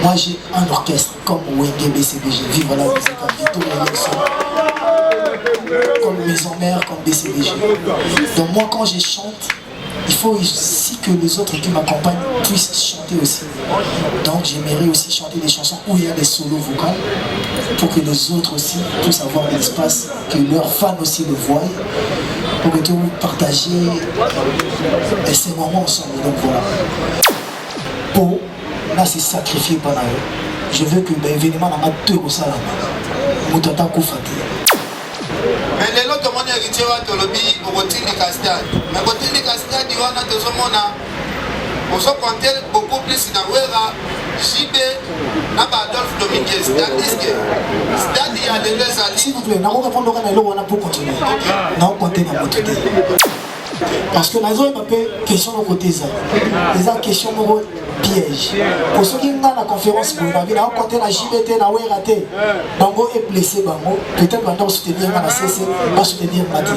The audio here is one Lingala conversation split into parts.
Moi j'ai un orchestre comme Wenge BCBG, Vive la musique à Vito comme Maison Mère, comme BCBG. Donc moi quand je chante, il faut aussi que les autres qui m'accompagnent puissent chanter aussi. Donc j'aimerais aussi chanter des chansons où il y a des solos vocaux pour que les autres aussi puissent avoir de l'espace, que leurs fans aussi le voient, pour que tout partager ces moments ensemble. Donc voilà. Pour là c'est sacrifié par là. Je veux que l'événement n'a pas deux au salon. Moutata Koufati. Mais les autres monde héritier wa tolobi routine de castade. Mais routine de castade il wana tozomona. On se compter beaucoup plus dans Wera, JB, Adolphe Dominguez. C'est-à-dire que il y a des alliés. S'il vous plaît, nous allons répondre à l'eau pour continuer. Nous allons continuer à monter. Parce que nous avons une question de côté. Les questions de piège. Pour ceux qui sont dans la conférence, vous avez compté la JBT, la WRT. Bango est blessé, Bango. Peut-être qu'on doit soutenir la CC, pas soutenir Mati.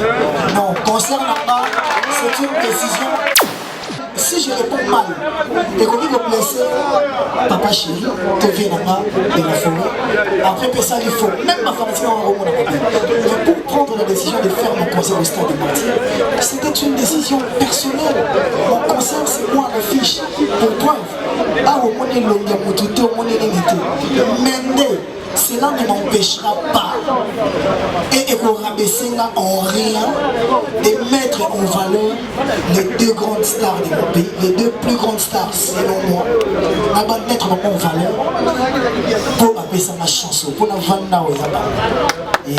Non, concernant moi, c'est une décision. Si je réponds mal, et qu'on dit que blessé, papa chéri, te vient là-bas de la forêt, après ça il faut, même ma femme dit en Romain, mais pour prendre la décision de faire mon concert au stade de Martyr, c'était une décision personnelle. Mon concert c'est moi à l'affiche, pour preuve. Ah, au monde est long, il y a mon tout, au monde est limité. Mais cela ne m'empêchera pas et pour rabaisser en rien de mettre en valeur les deux grandes stars de mon pays, les deux plus grandes stars selon moi, de mettre en valeur pour appeler ça ma chanson, pour la vendre aux abat. Et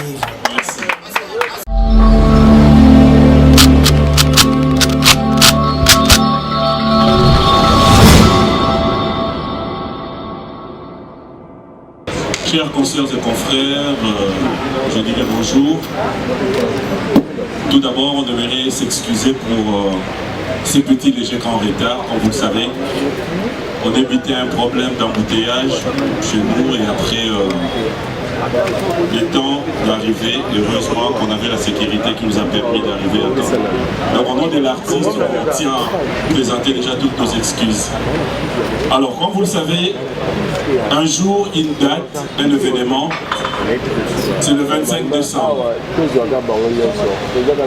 chers consoeurs et confrères, je dirais bonjour. Tout d'abord, on devrait s'excuser pour ces petits légers grands retards, comme vous le savez. On évitait un problème d'embouteillage chez nous et après le temps d'arriver, heureusement qu'on avait la sécurité qui nous a permis d'arriver à temps. Donc au nom de l'artiste, on tient à présenter déjà toutes nos excuses. Alors comme vous le savez, un jour, une date, un événement, c'est le 25 décembre.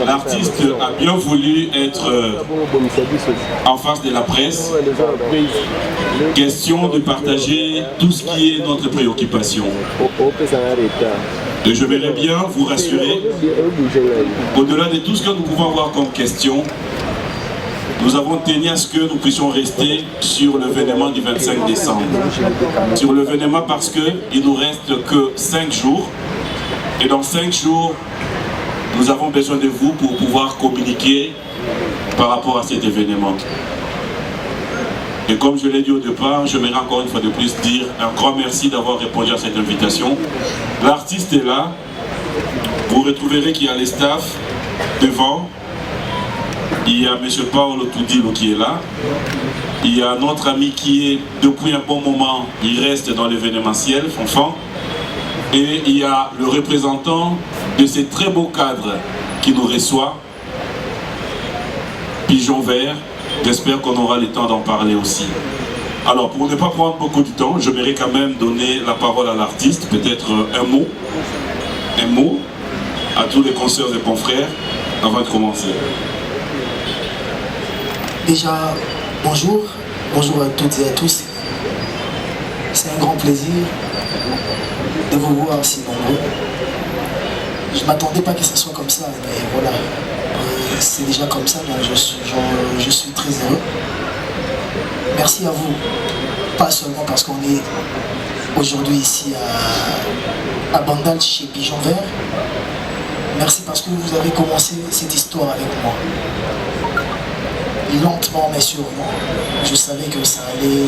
L'artiste a bien voulu être en face de la presse. Question de partager tout ce qui est notre préoccupation. Et je verrai bien vous rassurer, au-delà de tout ce que nous pouvons avoir comme question, nous avons tenu à ce que nous puissions rester sur l'événement du 25 décembre. Sur l'événement parce qu'il ne nous reste que 5 jours. Et dans 5 jours, nous avons besoin de vous pour pouvoir communiquer par rapport à cet événement. Et comme je l'ai dit au départ, j'aimerais encore une fois de plus dire un grand merci d'avoir répondu à cette invitation. L'artiste est là. Vous retrouverez qu'il y a les staffs devant. Il y a M. Paolo Tudilo qui est là. Il y a notre ami qui est depuis un bon moment, il reste dans l'événementiel, Fonfan. Et il y a le représentant de ces très beaux cadres qui nous reçoit, Pigeon Vert. J'espère qu'on aura le temps d'en parler aussi. Alors pour ne pas prendre beaucoup de temps, j'aimerais quand même donner la parole à l'artiste, peut-être un mot à tous les consoeurs et confrères avant de commencer. Déjà, bonjour à toutes et à tous. C'est un grand plaisir de vous voir si nombreux. Je ne m'attendais pas que ce soit comme ça, mais voilà. C'est déjà comme ça, donc je suis très heureux. Merci à vous, pas seulement parce qu'on est aujourd'hui ici à Bandal chez Pigeon Vert. Merci parce que vous avez commencé cette histoire avec moi. Lentement mais sûrement, je savais que ça allait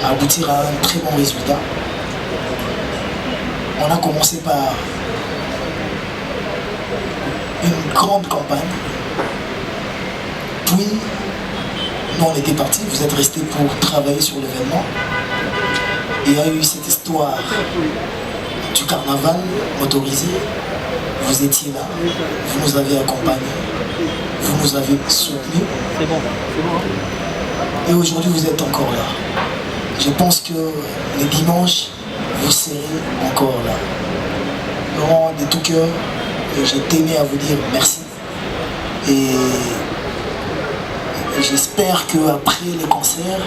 aboutir à un très bon résultat. On a commencé par une grande campagne. Puis, nous on était partis, vous êtes restés pour travailler sur l'événement. Il y a eu cette histoire du carnaval motorisé. Vous étiez là, vous nous avez accompagnés, vous nous avez soutenus. Et aujourd'hui vous êtes encore là. Je pense que les dimanches, vous serez encore là. Vraiment, de tout cœur, j'ai tenu à vous dire merci. Et j'espère qu'après les concerts,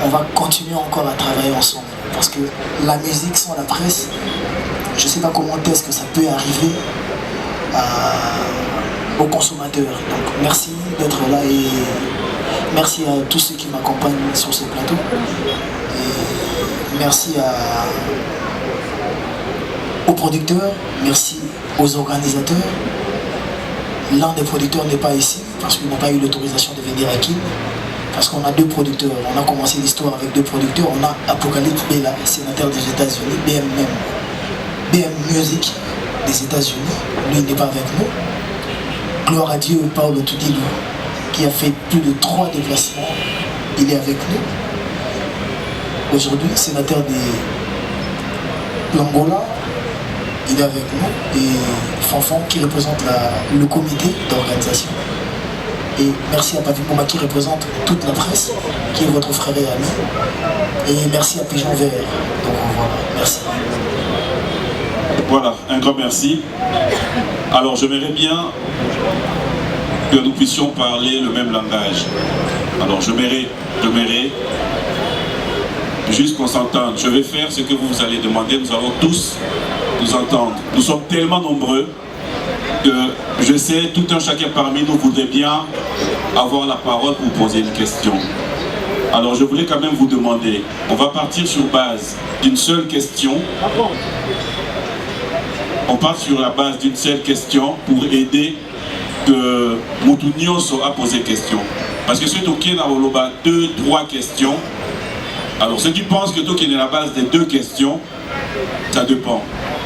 on va continuer encore à travailler ensemble. Parce que la musique sans la presse, je ne sais pas comment est-ce que ça peut arriver aux consommateurs. Donc merci d'être là et merci à tous ceux qui m'accompagnent sur ce plateau. Et merci aux producteurs, merci aux organisateurs. L'un des producteurs n'est pas ici parce qu'il n'a pas eu l'autorisation de venir à Kin. Parce qu'on a deux producteurs. On a commencé l'histoire avec deux producteurs. On a Apocalypse Bella, sénateur des États-Unis, BM Music des États-Unis. Lui, il n'est pas avec nous. Gloire à Dieu, Paolo Tudilo, qui a fait plus de 3 déplacements. Il est avec nous. Aujourd'hui, sénateur de l'Angola, il est avec nous. Et Fanfan, qui représente le comité d'organisation. Et merci à Papi Mouma qui représente toute la presse, qui est votre frère et ami. Et merci à Pigeon Vert. Donc voilà, merci. Voilà, un grand merci. Alors j'aimerais bien que nous puissions parler le même langage. Alors j'aimerais juste qu'on s'entende. Je vais faire ce que vous allez demander, nous allons tous nous entendre. Nous sommes tellement nombreux que je sais, tout un chacun parmi nous voudrait bien avoir la parole pour poser une question. Alors je voulais quand même vous demander, on va partir sur base d'une seule question. On part sur la base d'une seule question pour aider que Moutounioso a posé question. Parce que ceux qui ont 2-3 questions, alors ceux qui pensent que tout qui est la base des 2 questions, ça dépend.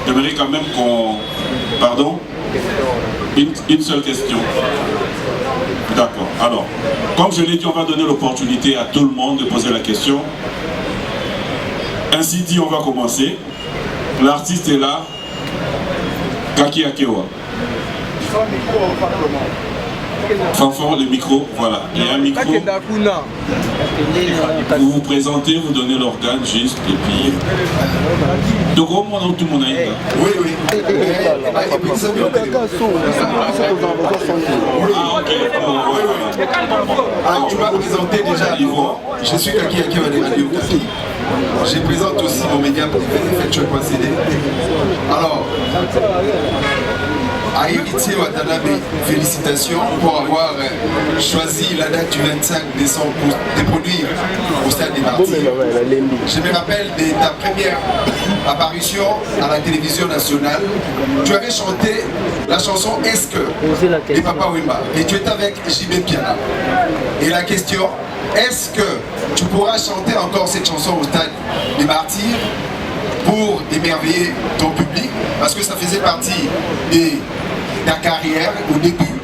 J'aimerais quand même qu'on... Pardon ? Une seule question. D'accord. Alors, comme je l'ai dit, on va donner l'opportunité à tout le monde de poser la question. Ainsi dit, on va commencer. L'artiste est là. Kaki Akewa. Fanfan, le micro, voilà. Il y a un micro. Vous vous présentez, vous donnez l'organe juste, et puis... Donc au moment où tout le monde a eu là. Oui, oui. Ah, ok. Tu m'as présenté déjà. Je suis Kaki Akewa de Radio Kaki. Je présente aussi mon média pour faire CD. Alors, à Héritier Watanabe, félicitations pour avoir choisi la date du 25 décembre pour te produire au Stade des Martyrs. Je me rappelle de ta première apparition à la télévision nationale. Tu avais chanté la chanson Est-ce que de Papa Wemba et tu étais avec JB Piana. Et la question, est-ce que tu pourras chanter encore cette chanson au Stade des Martyrs pour émerveiller ton public, parce que ça faisait partie de ta carrière au début.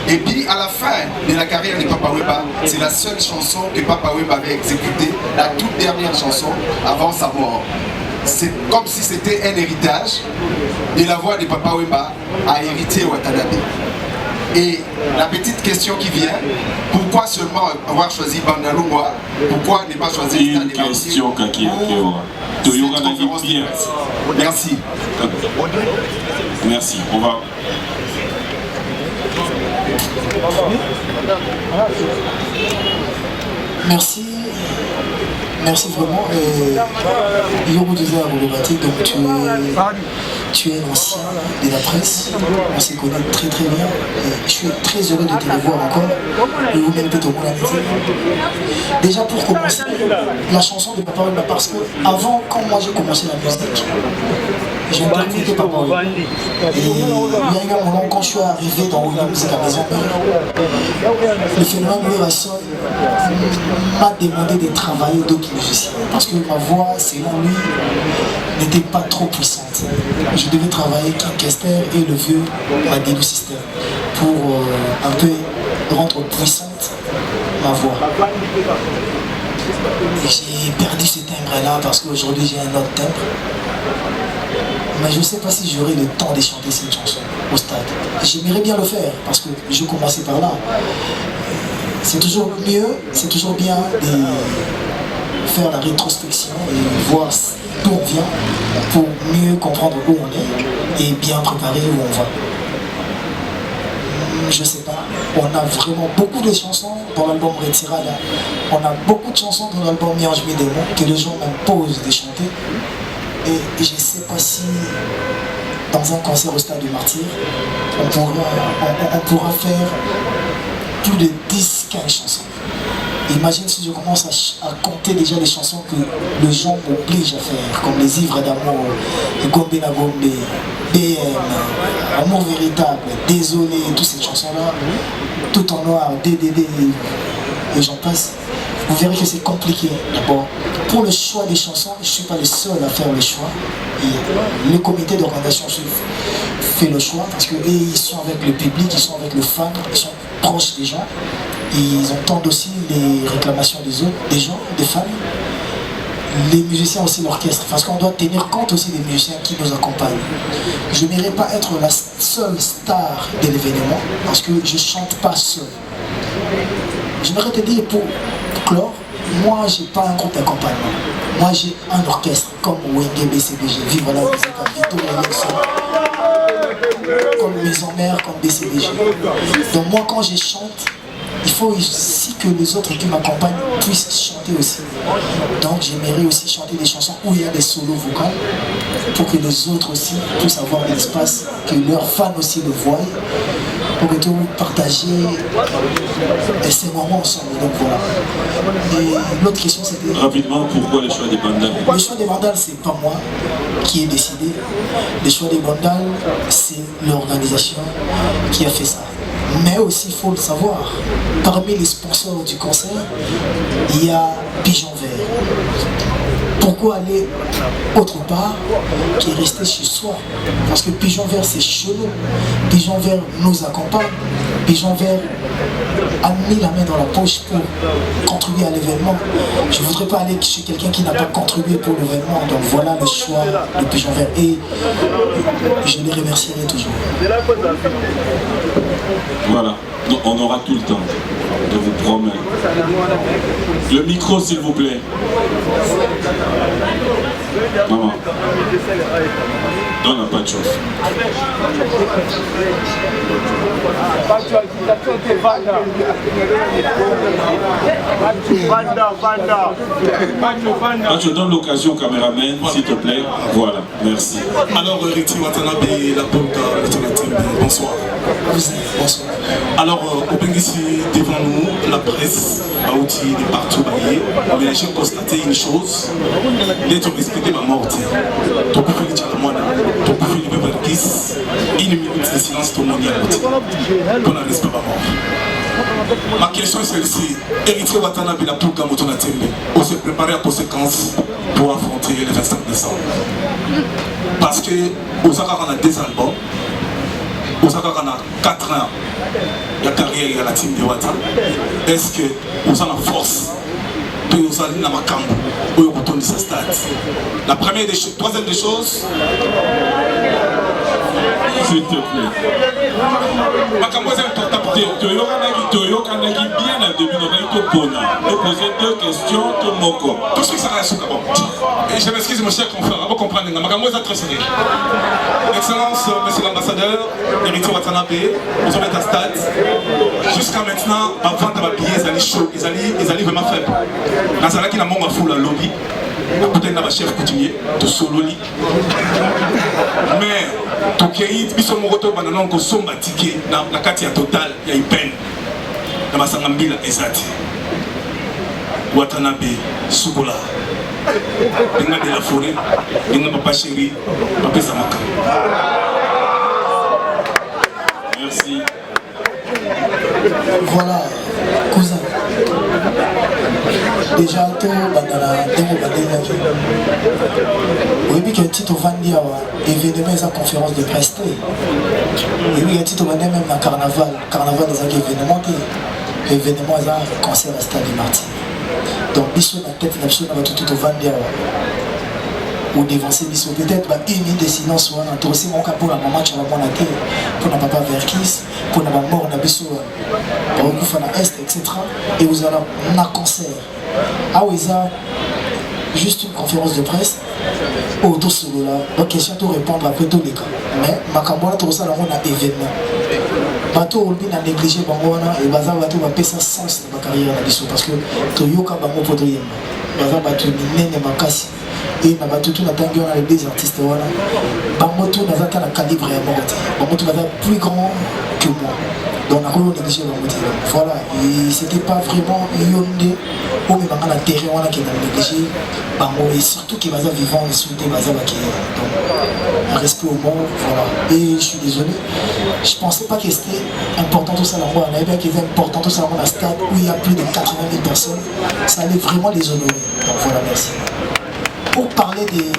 Et puis à la fin de la carrière de Papa Wemba, c'est la seule chanson que Papa Wemba avait exécutée, la toute dernière chanson avant sa mort. C'est comme si c'était un héritage de la voix de Papa Wemba à Héritier Watanabe. Et la petite question qui vient, pourquoi seulement avoir choisi Bandalungwa? Pourquoi ne pas choisir une question Kaki Akewa. Bien. Merci. Merci. On va. Merci. Merci vraiment. Yoro disait à Roulobati, donc tu es l'ancien de la presse. On s'est connus très très bien. Et je suis très heureux de te revoir encore. Et vous-même peut-être au déjà pour commencer, la chanson de Papa Wemba, parce que avant, quand moi j'ai commencé la musique, j'ai interprété Papa Wemba. Et il y a eu un moment quand je suis arrivé dans Williams à la maison mère, le phénomène Werason m'a demandé de travailler d'autres musiciens parce que ma voix, selon lui, n'était pas trop puissante. Je devais travailler King Kester et le vieux Adelu System pour un peu rendre puissante ma voix. J'ai perdu ce timbre-là parce qu'aujourd'hui j'ai un autre timbre. Mais je ne sais pas si j'aurai le temps de chanter cette chanson au stade. J'aimerais bien le faire parce que je commençais par là. C'est toujours mieux, c'est toujours bien de faire la rétrospection et voir d'où on vient pour mieux comprendre où on est et bien préparer où on va. Je sais pas, on a vraiment beaucoup de chansons dans l'album Retirada. On a beaucoup de chansons dans l'album Miange Midemo que les gens m'imposent de chanter. Et je sais pas si dans un concert au Stade du Martyr, on pourra faire plus de 10-15 chansons. Imagine si je commence à compter déjà les chansons que les gens m'obligent à faire, comme Les Ivres d'amour, Gombe na Gombe, BM, Amour véritable, Désolé, toutes ces chansons-là, Tout en noir, DDD, et j'en passe. Vous verrez que c'est compliqué. D'abord, pour le choix des chansons, je ne suis pas le seul à faire le choix. Et le comité d'organisation fait le choix parce qu'ils sont avec le public, ils sont avec le fan, ils sont proches des gens. Ils entendent aussi les réclamations des autres, des gens, des fans. Les musiciens aussi, l'orchestre, parce qu'on doit tenir compte aussi des musiciens qui nous accompagnent. Je n'irai pas être la seule star de l'événement parce que je ne chante pas seul. J'aimerais te dire pour clore, moi j'ai pas un groupe d'accompagnement. Moi j'ai un orchestre comme Wenge BCBG, Vive la musique, comme Maison Mère, comme BCBG. Donc moi quand je chante, il faut aussi que les autres qui m'accompagnent puissent chanter aussi. Donc j'aimerais aussi chanter des chansons où il y a des solos vocaux pour que les autres aussi puissent avoir de l'espace, que leurs fans aussi le voient, pour que tout partager ces moments ensemble. Donc voilà. Et l'autre question c'était... Rapidement, pourquoi le choix des bandales? Le choix des bandales, c'est pas moi qui ai décidé. Le choix des bandales, c'est l'organisation qui a fait ça. Mais aussi, il faut le savoir, parmi les sponsors du concert, il y a Pigeon Vert. Pourquoi aller autre part qui est resté chez soi? Parce que Pigeon Vert, c'est chelou. Pigeon Vert nous accompagne. Pigeon Vert a mis la main dans la poche pour contribuer à l'événement. Je ne voudrais pas aller chez quelqu'un qui n'a pas contribué pour l'événement. Donc voilà le choix de Pigeon Vert. Et je les remercierai toujours. Voilà, donc on aura tout le temps, je vous promets. Le micro s'il vous plaît. Maman, donne un pas de chauffe. Je donne l'occasion au caméraman, s'il te plaît. Voilà, merci. Alors, Riti Watanabe, la Polka, bonsoir. Bonsoir. Alors, au ici devant nous, la presse a outil de partout baillé, mais j'ai constaté une chose, d'être respecté ma mort. Ton coup fait le moine, ton coup fait le Beverkis, une minute de silence, ton monde y a qu'on a respect ma mort. Ma question est celle-ci, Héritier Watanabe, la Polka, Motonatembe, on s'est préparé à conséquence pour affronter le 25 décembre. Parce que, aux Arabes, on a 2 albums. Osaka a 4 ans de carrière à la team de Wata. Est-ce que vous avez la force de vous aller dans ma camp ou vous retournez sa stade? La première des choses, troisième des choses. S'il te plaît. Toyokanaki bien au début, on poser 2 questions, tout le monde. Tout ce qui s'arrête sur d'abord. Et je m'excuse, mon cher confrère, vous comprenez, je très sérieux. Excellence, monsieur l'ambassadeur, Héritier Watanabe, nous sommes à stade. Jusqu'à maintenant, avant de m'habiller, ils allaient chaud, ils allaient vraiment faibles. Dans ce cas-là, il y a un foule à lobby. Peut-être que chef coutumier, tout solo. Mais, tout ce qui est, ils sont morts, ils sont ticket dans la carte totale, il y a une peine. Dans ma sangambila, Ezati. Watanabe, Sugola. Denga de la forêt, Denga papa chéri, papa Samaka. Merci. Voilà, cousin. Déjà, tout bandana, demo bandana. Oui, puis que Tito Vandi a événement sa conférence de presse. Et oui, Tito Vandi même dans carnaval des événements, événement un concert à Stade du Martyr. Donc, biso na tête na biso na tout Vandi ou dévancer biso peut-être une minute de silence ou un aussi mon cas pour la maman tu vas bon la terre pour na papa Verkis pour na mort na biso pour kufa na est etc. Et vous allez na concert ah oui ça juste une conférence de presse autour de là. Donc question de répondre après tous les cas. Mais Makambola tout ça là on a événement. Bateau on a négligé Bangona et Baza bateau va payer ça sens de ma carrière là dessus parce que Toyoka Bango Podriema. Baza bateau nene makasi et na bateau tout n'attendait on a les deux artistes voilà. Bango tout n'a pas la calibre à mort. Bango tout va plus grand que moi. Donc on a négligé Bango. Voilà, et c'était pas vraiment yondé ou même dans la terre on a qui a négligé Bango et surtout qui va vivant et souhaiter Baza qui donc un respect au monde voilà. Et je suis désolé. Je pensais pas que c'était important tout ça là on avait bien qu'il était important tout ça là dans la stade où il y a plus de 80 000 personnes. Ça allait vraiment les honorer. Donc voilà, merci. Pour parler des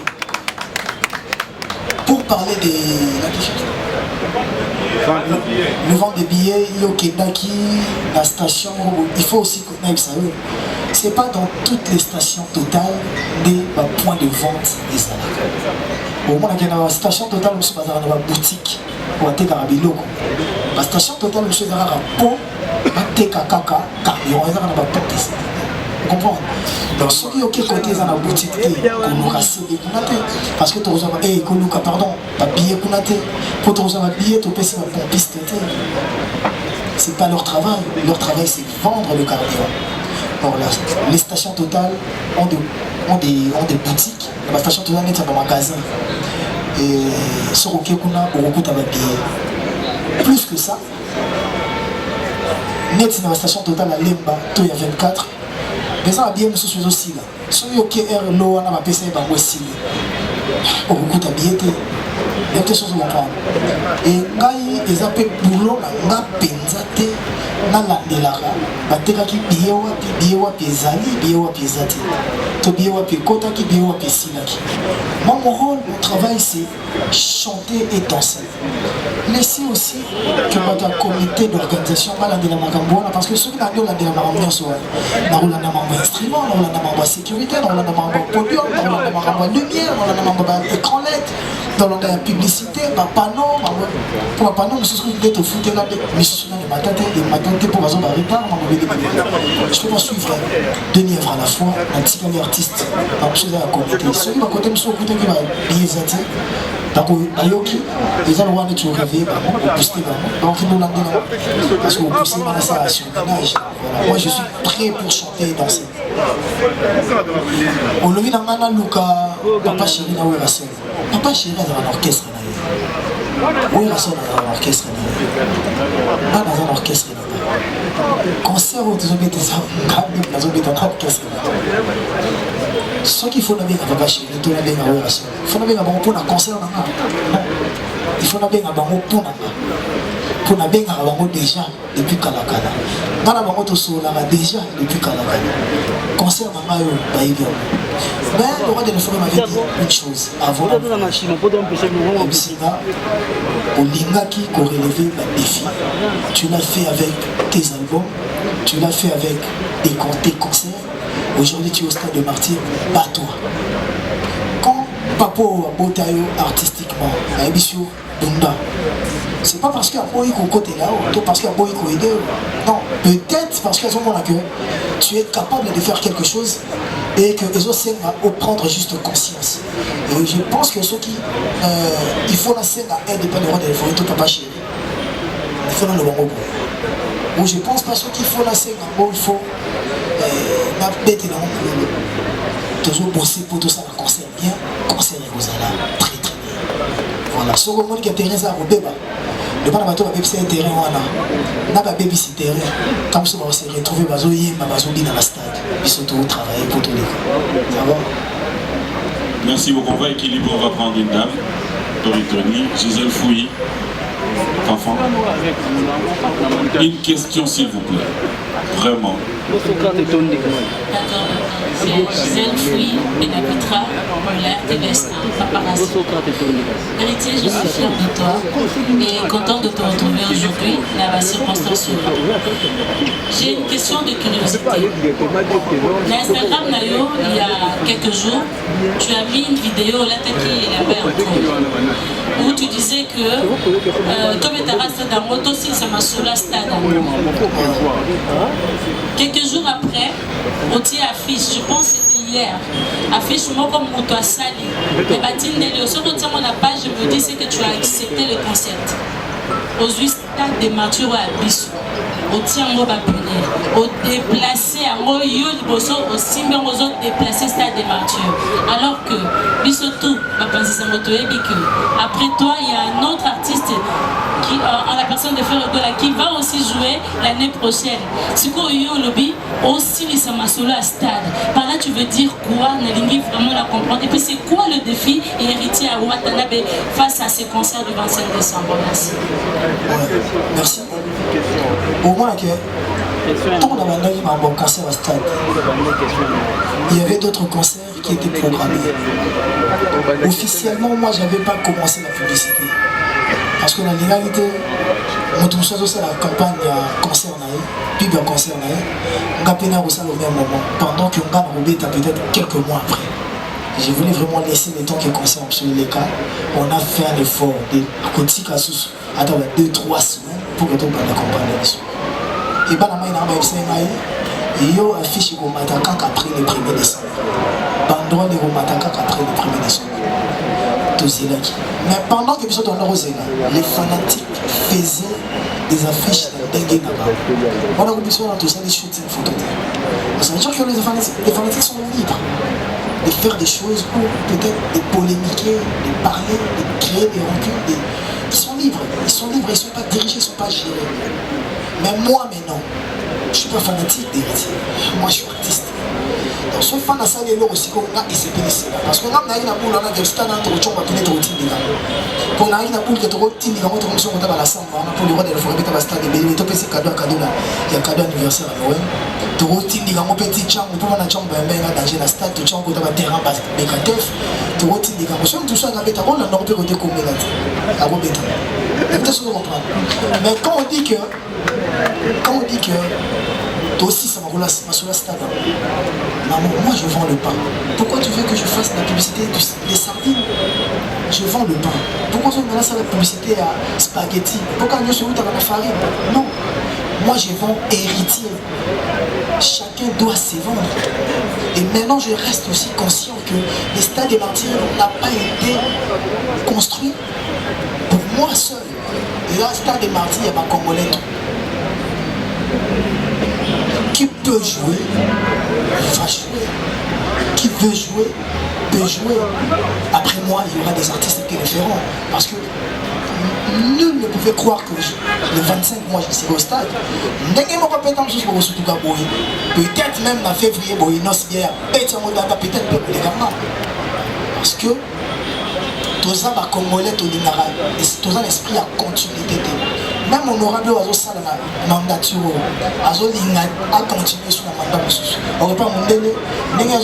le vent des billets, il y a Kendaki, la station, il faut aussi connaître ça. C'est pas dans toutes les stations totales des points de vente des alacres. Au moins, il y a une station totale, monsieur Bazar, dans la boutique, ou à Tekarabilo. La station totale, monsieur Bazar, à Pau, à Tekakaka, Carburant, il y a une boutique. Vous comprenez? Donc, ceux qui ont côté dans la boutique, qu'on a CD, parce que tu as pardon, tu as billet, pour tu as billet, tu as payé un pompiste. C'est pas leur travail. Leur travail, c'est vendre le carburant. Alors, les stations totales ont des boutiques. La station totale est dans un magasin. Et sur le Kekuna, au Roku, tu as billet. Plus que ça, net dans la station totale à Lemba, il y a 24. Les gens habillés sont aussi là. Ceux qui ont l'eau, on a PC dans aussi. Au coup d'habillé, il y a des choses à comprendre. Et quand ils appellent boulot, on a pensé na landelaka batekaki biye wapi ezali biye wapi ezati to biye wapi ekotaki biye wapi esilaki. Moi mon rôle, mon travail c'est chanter et danser. Laissez aussi que votre comité d'organisation balandela makambo wana parce que ceux qui n'ont pas landela makambo nyonso wana nakolanda makambo ya instrument nakolanda makambo ya sécurité nakolanda makambo ya podium nakolanda makambo ya lumière nakolanda makambo ya écran LED nakolanda ya publicité bapanneau pour bapanneau mosusu nde tofutela misusu nani matate pour raison de retard, je peux pas suivre 2 livres à la fois, un petit peu artiste, donc je suis à la communauté. Ceux qui m'ont côté, je suis au côté qui m'a bien zati. Donc, Ayoki, les gens ont été rêvés, on boosté, donc ils nous l'ont dit, parce qu'on pousse mal ça sur le nage. Moi, je suis prêt pour chanter et danser. On le vit dans Nana Luka, Papa Chéri, là où il est Papa Chéri, dans un orchestre. Où est la sonne dans un orchestre? Pas dans un orchestre. Concert où tu as mis dans un orchestre. Ce qu'il faut bien Papa Chéri, il faut bien pour un concert. Il faut bien pour un déjà depuis Kalakala. Dans la banque déjà depuis Kalakala. Concert dans Mayo, mais le roi de l'Informe m'avait dit une chose avant au Lingaki qu'on relevait le défi. Tu l'as fait avec tes albums, tu l'as fait avec tes concerts. Aujourd'hui tu es au stade de martyr, bats-toi. Quand Papo a botayo artistiquement, à Ebisio Bunda, c'est pas parce qu'il y a Boï qu'on côté là, ou parce qu'il y a Boï qu'on aide. Non, peut-être parce qu'à ce moment-là que tu es capable de faire quelque chose et que les autres va prendre juste conscience. Et je pense que ceux qui il faut la scène à aide pas le roi de l'Informe, tout Papa Chéri. Il faut dans le bon ou je pense pas ceux qui font la scène en il faut la bête dans le toujours bosser pour tout ça, le concert bien, concert et vous allez très très bien. Voilà, ce que qui a terrain ça au débat. Le pas bateau va faire terrain on a baby si terrain comme ça on se retrouver bazo yemba bazo bi dans la stade ils sont tous travailler pour tous les ça va. Merci beaucoup. On va équilibrer, on va prendre une dame Toritoni, Gisèle Fouilly, enfant. Une question s'il vous plaît, vraiment. D'accord, c'est Gisèle Fouilly, Pénapitra, la TVS1, Paparazzi. Héritier, je suis fière de toi et contente de te retrouver aujourd'hui dans la circonstance suivante. J'ai une question de curiosité. L'Instagram Nayo, il y a quelques jours, tu as mis une vidéo là qui est la paix en cours, où tu disais que Tometara Stade à Moto, si ça m'a sous la stade. Quelques jours après, on tient affiche, je pense que c'était hier. Affiche moi comme Mouto Sali. Mais Batine, sur la page, je me dis c'est que tu as accepté le concept. Aux stade de martyrs à Bissou. Au tien au bapunir, au déplacé à Moyo Liboso, au Simba Mozo déplacé stade des martyrs. Alors que Bissotou, après toi, il y a un autre artiste qui, en la personne de Frère Gola, qui va aussi jouer l'année prochaine. C'est quoi Yo Lobby aussi les Samasolo à stade. Par là, tu veux dire quoi? Nalingi vraiment la comprendre. Et puis, c'est quoi le défi et héritier à Watanabe face à ces concerts du 25 décembre? Merci. Ouais, merci. Au moins que tant qu'on a un bon concert à stade, il y avait d'autres concerts qui étaient programmés. Officiellement, moi, je n'avais pas commencé la publicité. Parce que la légalité, on a aussi la campagne concert, puis le concert, on a peine au même moment, pendant que on a peut-être quelques mois après. Je voulais vraiment laisser le temps que le concert sur les cas. On a fait un effort de côté Kassus à 2-3 semaines pour que tout le monde accompagne. Et bien, il y a une affiche qui est après le 1er décembre. Bandron est après le 1er décembre. Mais pendant que nous sommes les fanatiques faisaient des affiches dengue. On a besoin de tout ça, des shootings photos. Ça veut dire que les fanatiques sont libres de faire des choses pour peut-être de polémiquer, de parler, de créer des rancunes. Ils sont libres, ils ne sont pas dirigés, ils ne sont pas gérés. Mais moi maintenant, je ne suis pas fanatique d'héritier. Moi je suis artiste. Donc ce fan à ça, il est là aussi qu'on a SPDC. Parce qu'on a une boule, on a des stades, on a des routines. On a une boule qui est routine, on a une routine, on a la sambre, pour le roi de la forêt, on a stade de Béli, on a cadeau là. Il y a cadeau anniversaire à Noël. Tu routine, on a petit champ, on peut avoir un champ, on a danger dans le stade, tu champ, on a un terrain bas, bécatef. Tu routine, tout ça, on a un rôle, on a un peu de commun là. À Robéta. Mais quand on dit que toi aussi ça m'a sur la stade. Maman, moi je vends le pain. Pourquoi tu veux que je fasse la publicité des sardines? Je vends le pain. Pourquoi on a la publicité à spaghetti? Pourquoi on a la farine? Non. Moi je vends héritier. Chacun doit se vendre. Et maintenant je reste aussi conscient que le stade des martyrs n'a pas été construit pour moi seul. Et là, le stade des martyrs, il y a ma Congolais. Qui peut jouer, va jouer. Qui veut jouer, peut jouer. Après moi, il y aura des artistes qui le feront. Parce que nul ne pouvait croire que le 25, moi je serai au stade. Peut-être même en février, peut-être parce que tous les Congolais, tous les esprits à continuité. Même honorable à mandature, à continuer sur la mandat. On ne peut pas demander, mais il y a un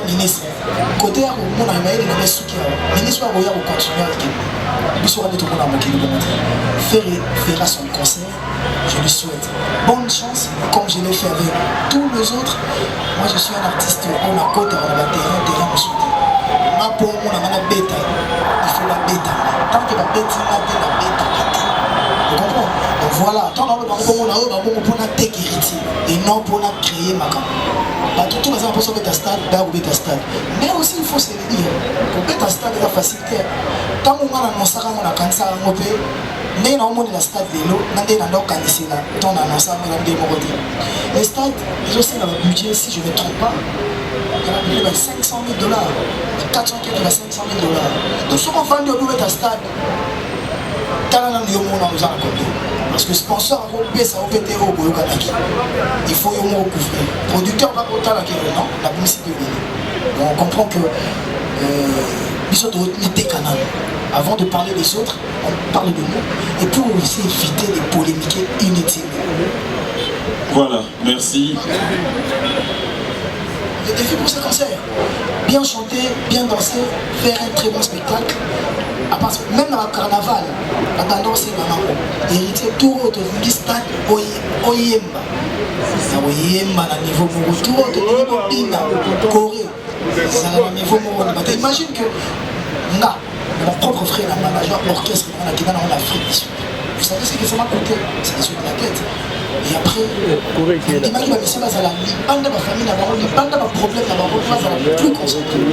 ministre. Côté à mon ami, il y a un ministre qui va continuer à fera son concert. Je lui souhaite bonne chance, comme je l'ai fait avec tous les autres. Moi, je suis un artiste, on a côté, on a terrain, on soutient. Ma pour moi, on a la bêta. Il faut la bêta. Tant que la bêta, la bêta. Vous comprenez? Donc voilà, tant que on a pour héritier et non pour créer ma campagne. Tout le monde peut se stade, mais aussi il faut se le dire. Pour bêta stade, c'est la facilité. Tant qu'on a annoncé qu'on a cancer, on peut. Mais on a le stade de l'eau, on a annoncé là, on a annoncé le stade, ils ont aussi dans le budget, si je ne me trompe pas. Il y a 500 000 $, 400 000 $, 500 000 $. Donc, ce qu'on vend de l'eau stade, parce que sponsor, il faut recouvrir. Le producteur va compter non, la publicité. Donc, on comprend que avant de parler des autres, on parle de nous, et pour aussi éviter de polémiquer inutilement. Voilà, merci. Le défi pour ce concert, bien chanter, bien danser, faire un très bon spectacle. Même dans le carnaval, la tendance est vraiment héritier tout autre, du stade Oyemba. Oyemba à niveau pour tout autre, niveau Bina, Corée. C'est à niveau pour imagine que mon propre frère, la manager orchestre, on a quitté dans l'Afrique. vous savez ce que ça m'a coûté? C'est des trucs de la tête. Et après, l'image de la mission, c'est la bande de ma famille, la bande de ma problème, la bande de plus concentrée.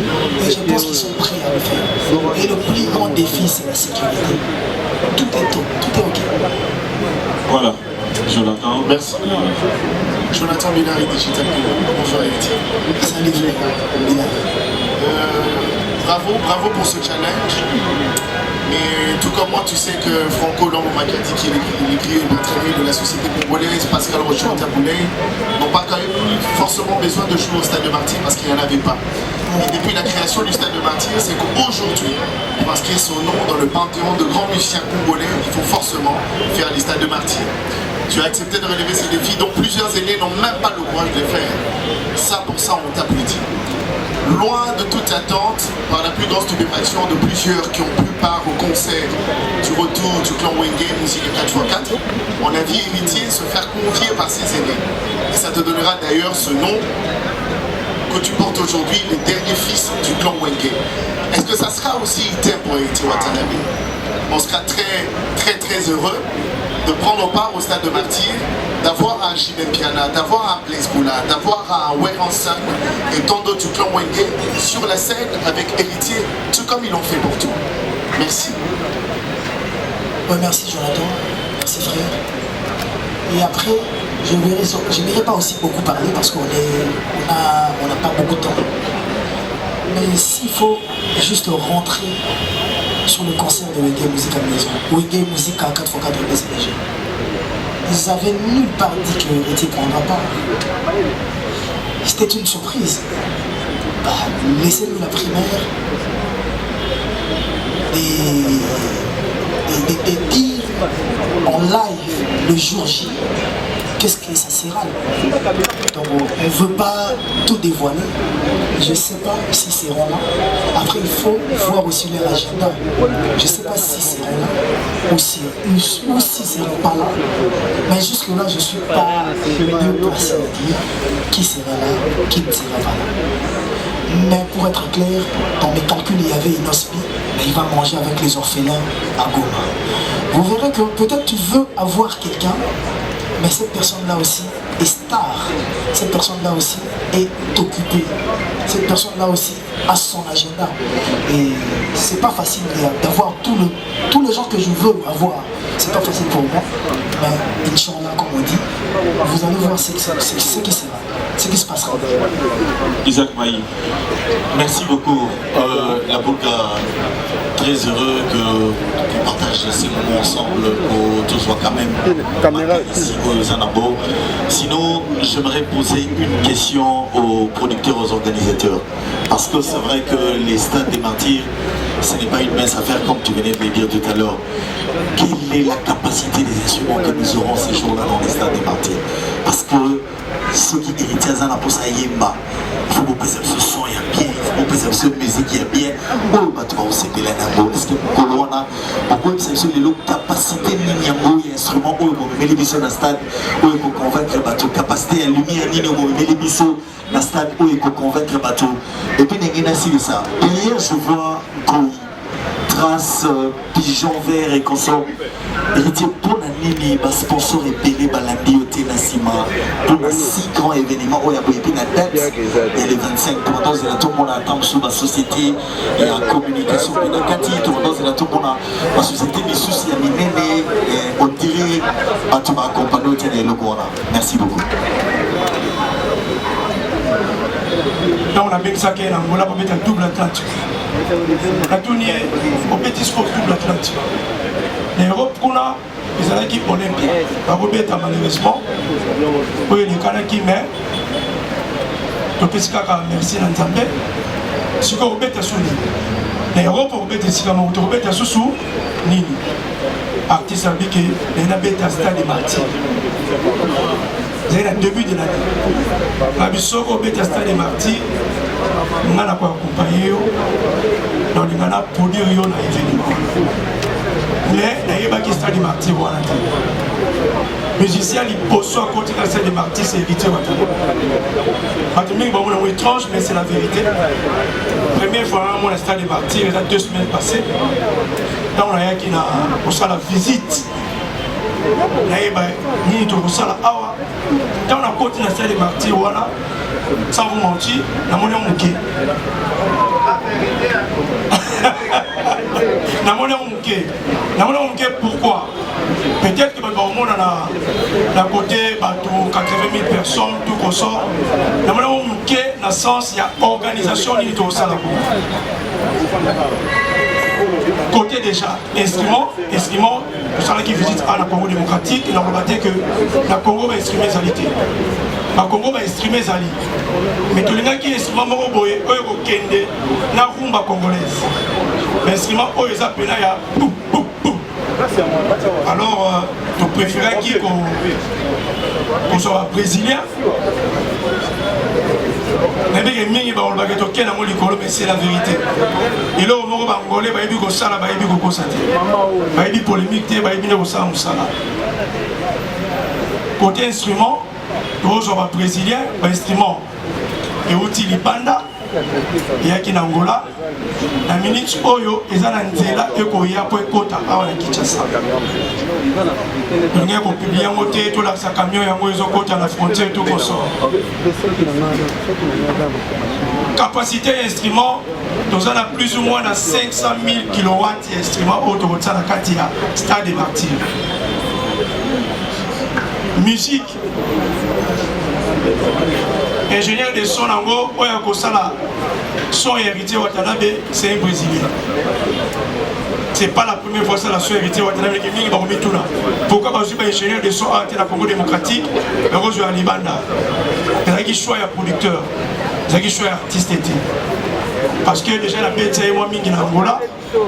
Et je pense qu'ils sont prêts à le faire. Et le plus grand défi, c'est la sécurité. Tout est OK. Voilà, Jonathan. Merci. Jonathan Minari, Digital Pivot. Bonjour Héritier. Salut Minari. Bravo pour ce challenge. Mais tout comme moi, tu sais que Franco Lambo Makati, qui est l'écuyer de la société congolaise, Pascal Rochon Taboulay, n'ont pas quand même forcément besoin de jouer au Stade de Martyr parce qu'il n'y en avait pas. Et depuis la création du Stade de Martyr, c'est qu'aujourd'hui, pour inscrire son nom dans le panthéon de grands musiciens congolais, il faut forcément faire les Stades de Martyr. Tu as accepté de relever ces défis dont plusieurs aînés n'ont même pas le courage de les faire. Ça, pour ça, on t'applaudit. Loin de toute attente, par la plus grande stupéfaction de plusieurs qui ont pris part au concert du retour du clan Wenge Musique 4x4, on a vu Héritier se faire convier par ses aînés. Et ça te donnera d'ailleurs ce nom que tu portes aujourd'hui, le dernier fils du clan Wenge. Est-ce que ça sera aussi item pour Héritier Watanabe? On sera très heureux de prendre part au Stade de Martyr, d'avoir un Jimé Piana, d'avoir un Blaise Boula, d'avoir un Weransan et tant d'autres du clan Wenge sur la scène avec Héritier, tout comme ils l'ont fait pour toi. Merci. Ouais, merci Jonathan, merci frère. Et après, je n'irai pas aussi beaucoup parler parce qu'on n'a pas beaucoup de temps. Mais s'il faut juste rentrer sur le concert de Wenge Musique à Maison, Wenge Musique à 4x4 de BCDG. Ils avaient nulle part dit que Héritier ne prendra pas. C'était une surprise. Bah, laissez-nous la primaire et dire en live le jour J qu'est-ce que ça sera. Donc on ne veut pas tout dévoiler. Je ne sais pas s'ils seront là. Après il faut voir aussi leur agenda. Je ne sais pas s'ils seront là ou s'ils ne seront pas là. Mais jusque là je ne suis pas mieux placé à dire qui sera là, qui ne sera pas là. Mais pour être clair, dans mes calculs il y avait Inospi, mais il va manger avec les orphelins à Goma. Vous verrez que peut-être tu veux avoir quelqu'un, mais cette personne-là aussi est star. Cette personne-là aussi est occupée. Cette personne-là aussi a son agenda. Et c'est pas facile d'avoir tous les gens que je veux avoir. C'est pas facile pour moi. Mais Inch'Allah, comme on dit, vous allez voir ce qui sera, ce qui se passera. Isaac Maï. Merci beaucoup. La Boulga, très heureux qu'on partage ces moments ensemble, pour tout soit quand même ici au Zanabo. Sinon, j'aimerais poser une question aux producteurs, aux organisateurs. Parce que c'est vrai que les stades des martyrs, ce n'est pas une mince affaire comme tu venais de le dire tout à l'heure. Quelle est la capacité des instruments que nous aurons ces jours-là dans les stades des martyrs? Parce que ceux qui héritent à Zanabo, ça y est, il faut que ce son est bien, il faut que ce musique est bien. Est-ce que Colonna, pourquoi c'est les capacités de instruments où les bisous dans le stade où il faut convaincre le bateau, capacité à lumière, les bisous dans le stade où il faut convaincre le bateau. Et puis, il y a ça. Hier, je vois trace, pigeon vert et consort. Héritier, pour l'année, le sponsor est payé par l'année au Ténasima. Pour les 6 grands événements, où il y a une date, il y a les 25. Pendant que tout le monde attend sur la société et en communication. Pendant que la société, les soucis, on dirait que tu vas accompagner au Ténasima. Merci beaucoup. Là, on a bien ça qui est en Angola pour mettre un double Atlantique. La tournée au petit sport double Atlantique. L'Europe, ils ont l'équipe olympique. On va mettre malheureusement. Oui, les Kanaki, mais le Pescara, merci Nanzambe. Si on met à Souni, l'Europe, on met à Sikamo, on met à Soussou, Nini. Artiste Abike, les Nabet à Stade et Martyr. C'est le début de l'année. La Bissoko au Stade des Martyrs, on a accompagné, donc on a produit un événement. Mais il y a un Stade des Martyrs. Les musiciens, ils posent à côté du Stade des Martyrs, c'est Héritier Watanabe. C'est étrange, mais c'est la vérité. Première fois, on a le Stade des Martyrs, il y a 2 semaines passées. Là, on a la visite nayeba nini tokosala awa ntango nakoti na salle de martyr wana sans vous mentir namoni moke namoni moke pourquoi peut-être que bato bakomona na côté bato 80 000 personnes tout ressort namoni moke na sens ya organisation nini tokosala côté déjà instrument ça qui visite à la Congo démocratique et on que la Congo va instrumer zalité la Congo va instrumer zali mais tout le monde qui instrument moko boye oyo ko kende na rumba congolaise l'instrument oyo za pena ya alors tu préférais qui qu'on soit brésilien mais mingi ba olba to kena mo likolo mais c'est la vérité et là on va angolais ba yebi ko sala ba yebi ko kosate ba yebi polémique te ba yebi ne ko sala musala côté instrument tous on brésilien ba instrument et outil libanda et yaki na Angola na minute oyo ezana nzela ekoya po ekota awa na Kinshasa on ko publier moté to la sa camion yango ezokota na frontière tout consort capacité instrument nous avons plus ou moins 500 000 kW d'instruments auto na kati ya stade de martyr musique ingénieur de son ango oya kosala son héritier Watanabe c'est un Brésilien. C'est pas la première fois que la son héritier Watanabe qui vient de Mituna. Pourquoi parce que ingénieur de son à la Congo démocratique mais rejoue à Libanda. Il qui choix producteur, il qui choix artiste été. Parce que déjà la bête c'est moi mingi na Angola.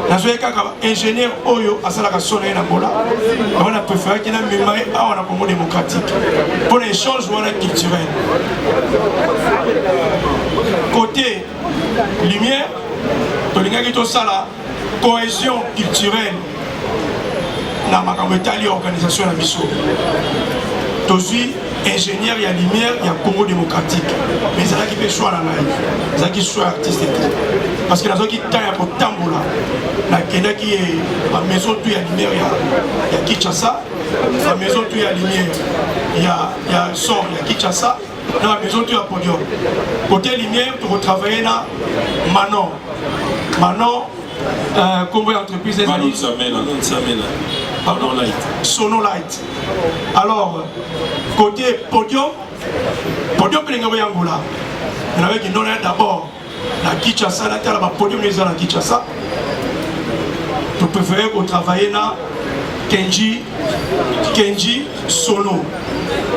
Nazoé kaka ingénieur oyo asala ka son na Angola. On a préféré qu'il a mémoire à la Congo démocratique. Pour l'échange culturel. Côté lumière, la cohésion culturelle dans ma organisation de la mission. Aujourd'hui, ingénieur, il y a lumière, il y a Congo démocratique. Mais c'est là qui fait choix dans la vie. C'est là qui choix artiste. Parce que dans ce qui est pour Tambola, la maison où il y a lumière, il y a Kinshasa. La maison où il y a lumière, il y a son, il y a Kinshasa. Dans la maison où il y a podium. Côté lumière, tu vas travailler dans Manon. Manon, combien d'entreprises Manon Sonolight. Sonolight. Alors, côté podium, podium est en Angola. Il y avait qui donnait d'abord la Kinshasa, la podium est en Kinshasa. Tu préfères travailler dans Kenji Sono.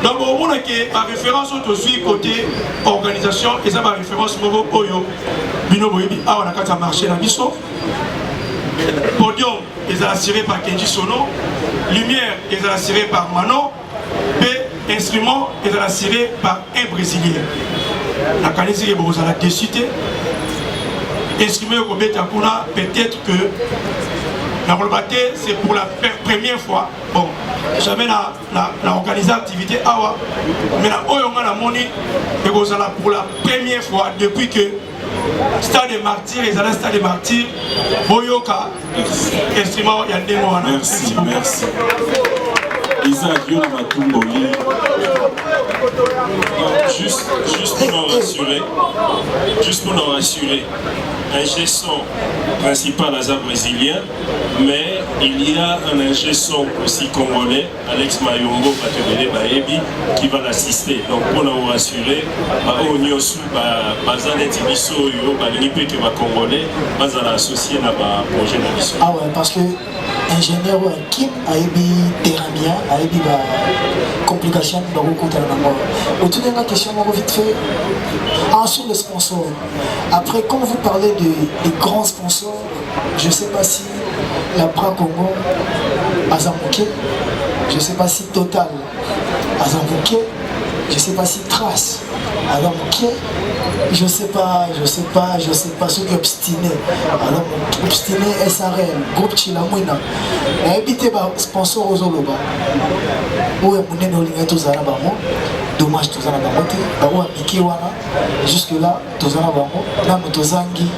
Donc, on a que la référence aussi côté organisation, et ça ma référence Mogo Oyo, Bino Boyebi, on a qu'à marcher dans Bisso. Podium est assuré par Kenji Sono, lumière est assuré par Manon, et instrument est assuré par un Brésilien. La qualité est beaucoup à la décité. Instrument peut-être que c'est pour la première fois. Bon, jamais organisé l'activité awa, mais on a moni et pour la première fois depuis que Stade des Martyrs, les années Stade des Martyrs, Boyoka, instrument Yandemo. Merci, merci. Isaac Yonamatumboyi. Juste pour nous rassurer, un gestion principal à brésilien, mais il y a un ingé son aussi congolais, Alex Mayombo Batebele Baebi, qui va l'assister. Donc pour nous rassurer, au Nyosu, Bazanet Ibiso, Balinipé qui va congolais, Bazala associé à un projet de mission. Ah ouais, parce que ingénieur Kim a eu Terambia, a eu des complications dans le côté de la mort. Autour de la question, vite fait, sur les sponsors. Après, quand vous parlez des grands sponsors, je ne sais pas si la Bra Congo a Zamouké, je ne sais pas si Total a Zamouké, je ne sais pas si Trace a Zamouké, je ne sais pas ceux qui obstiné. Alors, obstiné SRL, groupe Chilamouina. Et habité par sponsor aux Oloba. Où est mon nom tous à la bamo. Dommage tous à la bamote. Où est Miki Wana. Jusque-là, tous à la bamo. Dans notre zangi,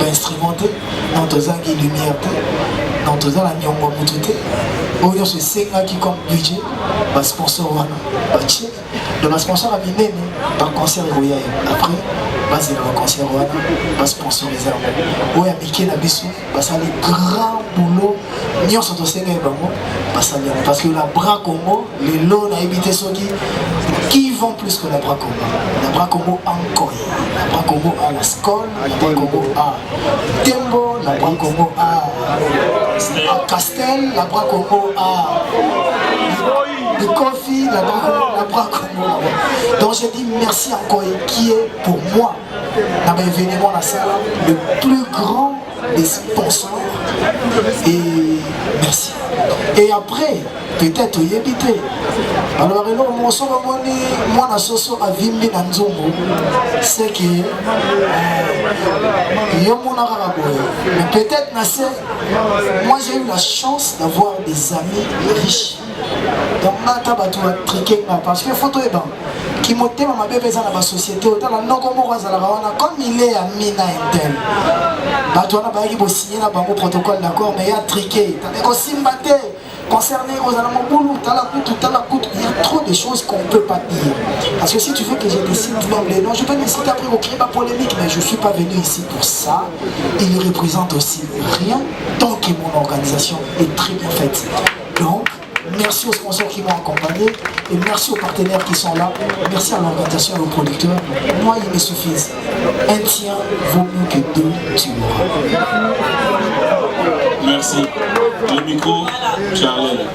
instrumenté. Dans notre zangi lumière. donc toza la nyongo mutu te oyo nyonso esengaki comme budget basponsor wana batie de basponsor ya minene baconcert ekoya après bazela baconcert wana basponsorise yango oyo ya mike na biso basali grand boulot nyonso tosenga ye bango basali yango parce que la bras Congo lelo nayebi te soki qui vont plus que la bras Congo. La bras Congo encore, la bras Congo à la Skol, la bras Congo à Tembo, la bras Congo à Castel, la bras Congo à le Kofi, la bras Congo. Donc je dis merci encore qui est pour moi dans l'événement la salle le plus grand des sponsors et merci. Et après, peut-être il y a évité. Alors, moi, la soso a vimbi dans Nzongo, c'est que mais peut-être, moi j'ai eu la chance d'avoir des amis riches. Donc, parce que photo est bon. Qui m'a dit ma bébé dans la société, comme il est à Mina Intel. On a signé un protocole d'accord, mais il y a triqué. Concerné aux Alamoboulou, il y a trop de choses qu'on ne peut pas dire. Parce que si tu veux que je te cite même les noms, je peux me citer après au climat polémique, mais je ne suis pas venu ici pour ça. Il ne représente aussi rien tant que mon organisation est très bien faite. Donc, merci aux sponsors qui m'ont accompagné et merci aux partenaires qui sont là. Merci à l'organisation et aux producteurs. Moi, il me suffit. Un tien vaut mieux que deux, tu l'auras. Merci. Le micro, Charlène.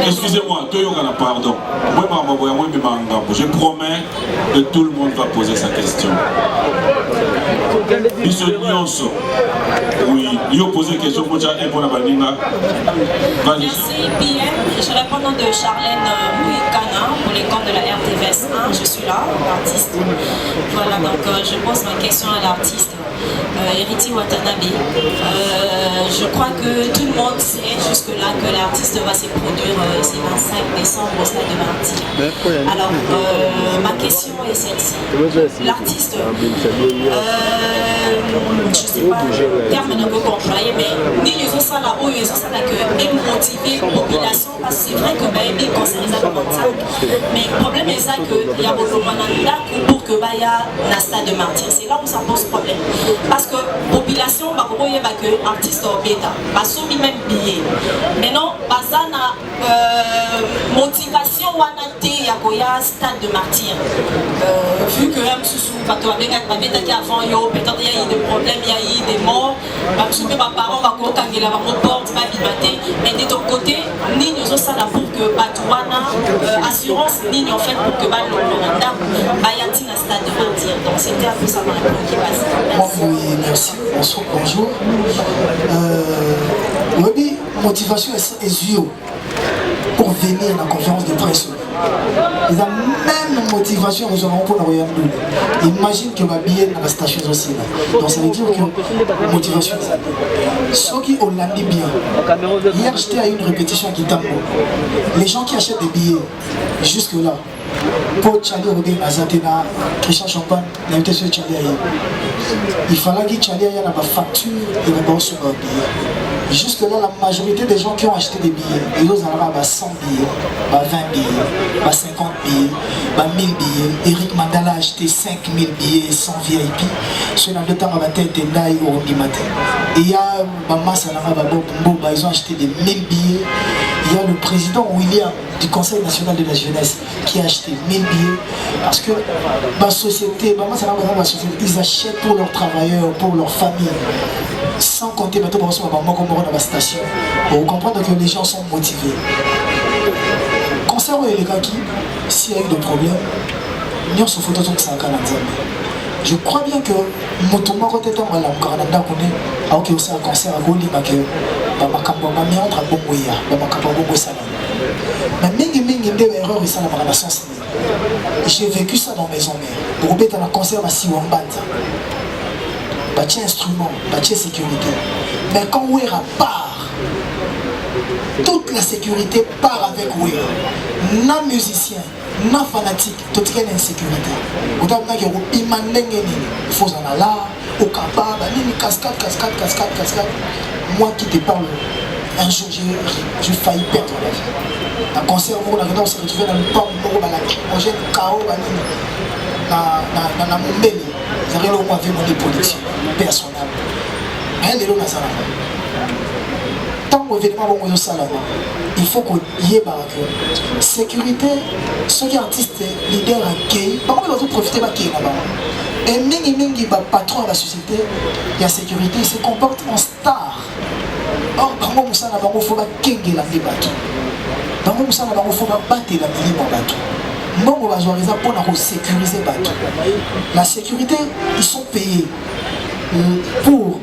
Excusez-moi, pardon. Je promets que tout le monde va poser sa question. Oui, il a posé une question pour Merci, PM. Je réponds au nom de Charlène Mouikana pour les comptes de la RTVS 1. Je suis là, l'artiste. Voilà, donc je pose ma question à l'artiste. Héritier Watanabe. Je crois que tout le monde sait jusque-là que l'artiste va se produire ce 25 décembre au Stade de Martyrs. Alors, ma question est celle-ci. L'artiste, je ne sais pas le terme qu'on peut employer, mais ni les autres là où ils ont ça que motiver la population, parce que c'est vrai que il concerne les apprentissages. Mais le problème est ça qu'il y a beaucoup de pour que il y a un Stade de Martyrs. C'est là où ça pose problème. Parce que la population va que artiste au bêta, va soumis même billet. Maintenant, bazana motivation wanaté yakoya Stade de Martyrs. Vu que même sous quand on a bien qui avant yo peut-être il y a eu des problèmes, il y a eu des morts. Parce que mes parents va quand il a mon porte pas bibaté. Mais de ton côté, ni nous ça là pour que Batouana assurance ni en fait pour que ba l'Olanda bayati na Stade de Martyrs. Donc c'était un peu ça ma réponse qui passe. Merci. Bonjour. Oui, motivation est zéro pour venir à la conférence de presse. Ils ont même motivation aux gens pour la Royaume. Imagine que ma billet dans la station aussi. Donc ça veut dire que motivation est ceux qui ont l'ami bien. Hier j'étais à une répétition à Kitambo. Les gens qui achètent des billets jusque là. Pour Tchali Robin Azatena, Christian Champagne, l'invitation de Tchali Aïe. Il fallait que Tchali Aïe ait la facture et le bon sur un billet. Jusque là, la majorité des gens qui ont acheté des billets, ils ont 100 billets, 20 billets, 50 billets, 1000 billets. Eric Mandala a acheté 5000 billets sans VIP. Ceux dans le temps, il y a ils ont acheté des 1000 billets. Il y a le président William du Conseil national de la jeunesse qui a acheté 1000 billets parce que ma société, ils achètent pour leurs travailleurs, pour leurs familles. Sans compter maintenant dans la station. Vous comprenez que les gens sont motivés. Concernant les gars qui, s'il y a eu des problèmes, nous sommes photos de 5 ans. Je crois bien que Motouma Rotetan va la Canada connaît à aucun concert à Goli Make, Bamakamba Miantre à Bongoya, Bamakamba Bongo Salam. Mais Mingi des erreurs et ça la sens. J'ai vécu ça dans mes mères. Pour être dans un concert à Siwambata. Bâti instrument, bâti sécurité. Mais quand Ouera part, toute la sécurité part avec Ouera. Non musicien, non fanatique, tout est une insécurité. Vous avez dit que il faut en aller, au capable, cascade. moi qui te parle, un jour j'ai failli perdre la vie. Un concert, on s'est retrouvé dans le port, on j'ai un chaos dans la Mombele. J'avais le moins vu mon politique personnelle. Mais elle est là dans la tant qu'événement il faut qu'on y ait la sécurité, ceux qui artistes, leaders, accueillent, par contre ils vont profiter de la et mingi patron de la société, il y a sécurité, il se comporte en star. Or, bango musana bango faut pas kengi la débattu. Bango musana bango faut pas battre la mili pour battre. Bango bazoriza pour la sécuriser battre. La sécurité, ils sont payés pour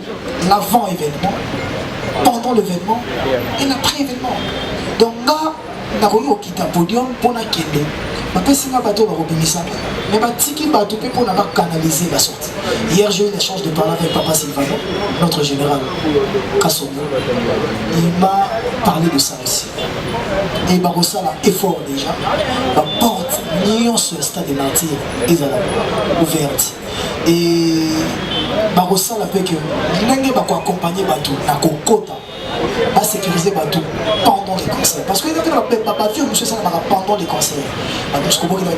l'avant-événement, pendant l'événement et l'après-événement. Donc là, on a quitté le podium pour la kende. On peut signer un bateau pour Robinson. Mais tiki bateau pour canaliser la sortie. Hier, j'ai eu la chance de parler avec Papa Silvano, notre général Kassomo. Il m'a parlé de ça aussi. Et il m'a reçu un effort déjà. La porte, millions sur le stade des martyrs, ils sont ouvertes. Et Barossa l'a fait que n'engagez pas accompagner bateau, na kokota, à sécuriser bateau pendant les concerts. Parce que il y a des papa vieux, monsieur ça pendant les concerts. Parce que il y a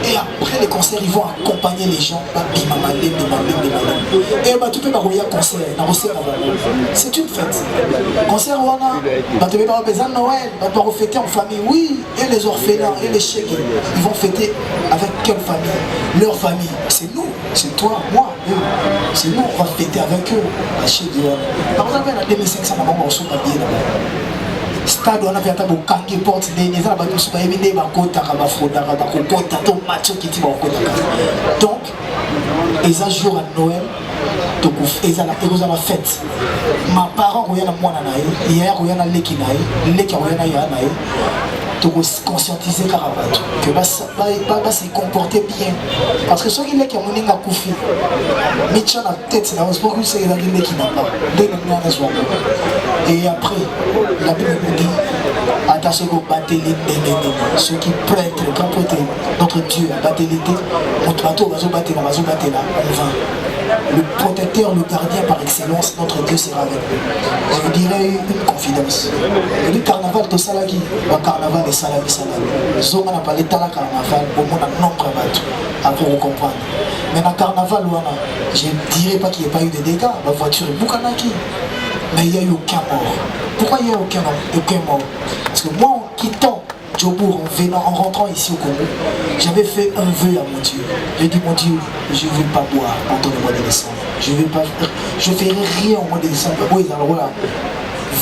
et après les concerts, ils vont accompagner les gens. Et bateau peut pas un concert, c'est une fête. Concert on a, bateau peut pas besoin de Noël, bateau fêter en famille, oui. Et les orphelins et les chèques, ils vont fêter avec quelle famille? Leur famille. C'est nous, c'est toi, moi, eux. C'est nous, on va fêter avec eux. Par exemple, on a 2500 on reçoit pas bien là-bas. Stade, on a fait un kangi porte, les gens ont pas aimé les bakota, donc, ils ont joué à Noël. Donc, ils ont la fête. Ma parent, ils ont moi hier, ils ont l'équipe, l'équipe, de conscientiser Karabato, que va se comporter bien. Parce que ceux qui ont un koufi, mais tu as la tête, c'est pour que c'est qui n'a pas. Et après, la Bible nous dit, attention au batelé, ceux qui prêtent, quand prêtent notre Dieu, à batelé, notre bateau va se battre là, on va. Le protecteur, le gardien par excellence, notre Dieu sera avec nous. Je vous dirais une confidence. Le carnaval de Salagi, le carnaval de Salami Salami. Zoma n'a pas l'état de carnaval, au moins un nombre de bateaux, après vous comprendre. Mais dans le carnaval, je ne dirais pas qu'il n'y ait pas eu de dégâts, la voiture est boucanaki. Mais il n'y a eu aucun mort. Pourquoi il n'y a eu aucun mort? Parce que moi, en quittant Djobour, en rentrant ici au Congo, j'avais fait un vœu à mon Dieu. J'ai dit, mon Dieu, je ne vais pas boire pendant le mois de décembre. Je ne ferai rien au mois de décembre. Oui, alors là,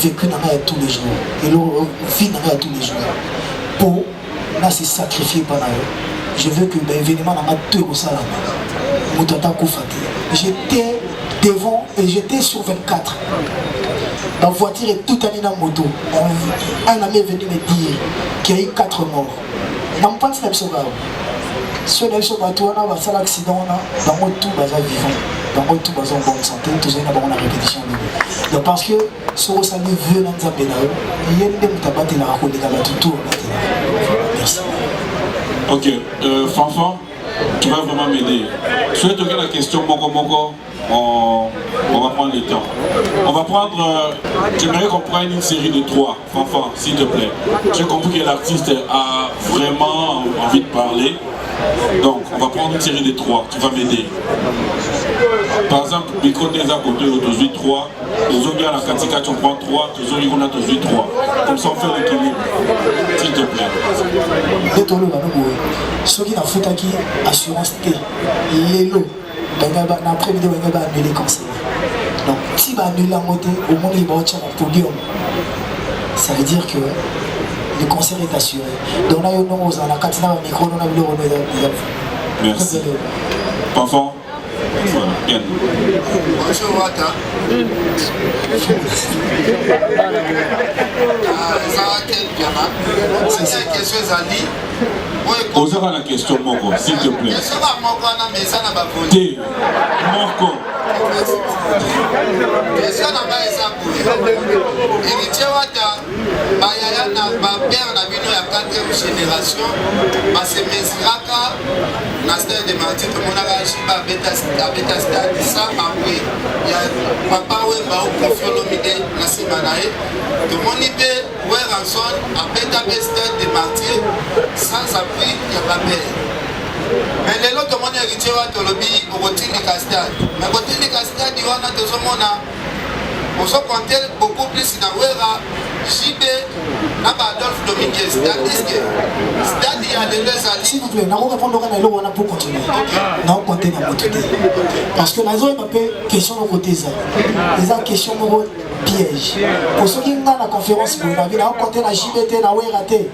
vécu dans la tous les jours. Et le vie dans la tous les jours. Pour, là, c'est sacrifié par là. Je veux que l'événement n'a pas deux au salon. J'étais devant et j'étais sur 24. La voiture est toute année dans la moto. Un ami est venu me dire qu'il y a eu 4 morts. Je ne pense pas que c'est un si on a eu ce bateau, on a fait l'accident, dans le tout, on est vivant. Dans le tout, on est en bonne santé, tout ça, on a une répétition. Donc parce que ce que ça veut dans le Zambéna, il y a une débat la raconte de tout. Merci. Ok, Fanfan, tu vas vraiment m'aider. Si tu as la question, Moko, on va prendre le temps. On va prendre, j'aimerais qu'on prenne une série de 3, Fanfan, s'il te plaît. J'ai compris que l'artiste a vraiment envie de parler. Donc, on va prendre une série de 3, tu vas m'aider. Par exemple, micro des à côté, aujourd'hui 3, aux autres à la Katika, tu prends 3, aux autres on a aujourd'hui 3. Comme ça, on fait l'équilibre. S'il te plaît. Ceux qui n'ont fait qui assurance T, les lots, l'après-midi, on va annuler les conseils. Donc, si on va annuler la montée, au moins il va être sur le podium. Ça veut dire que le concert est assuré. Donc, on a eu nos ans, on a 4 micro, on a eu le merci. Fanfan. Bien. Bonjour Wata. C'est une question Zali. Posez la question Moko, s'il te plaît. Question Moko, mais ça n'a pas volé. T. Moko. Question n'a pas été. Héritier Wata. bayaya na bapere na bino ya 4e génération basemesiraka na stade de martyr tomonaka shiba abeta stade sa après ya papa wemba okofi olomide na nsima na ye tomoni mpe weranson abeta mpe stade de martyr sans appui ya bapere. Mais les autres monde héritier wa tolobi okotindika stade mais kotindika stade wana tozomona ozo compter beaucoup plus na wera JB na Adolphe Dominguez tandis que stade ya lelo ezali. S'il vous plaît, na répondre à l'eau on a pour continuer. Na compter na moto parce que nazo est pas question de côté ça. Les question mo piège. Pour ceux qui dans la conférence pour la vie na compter na JBT na wera té.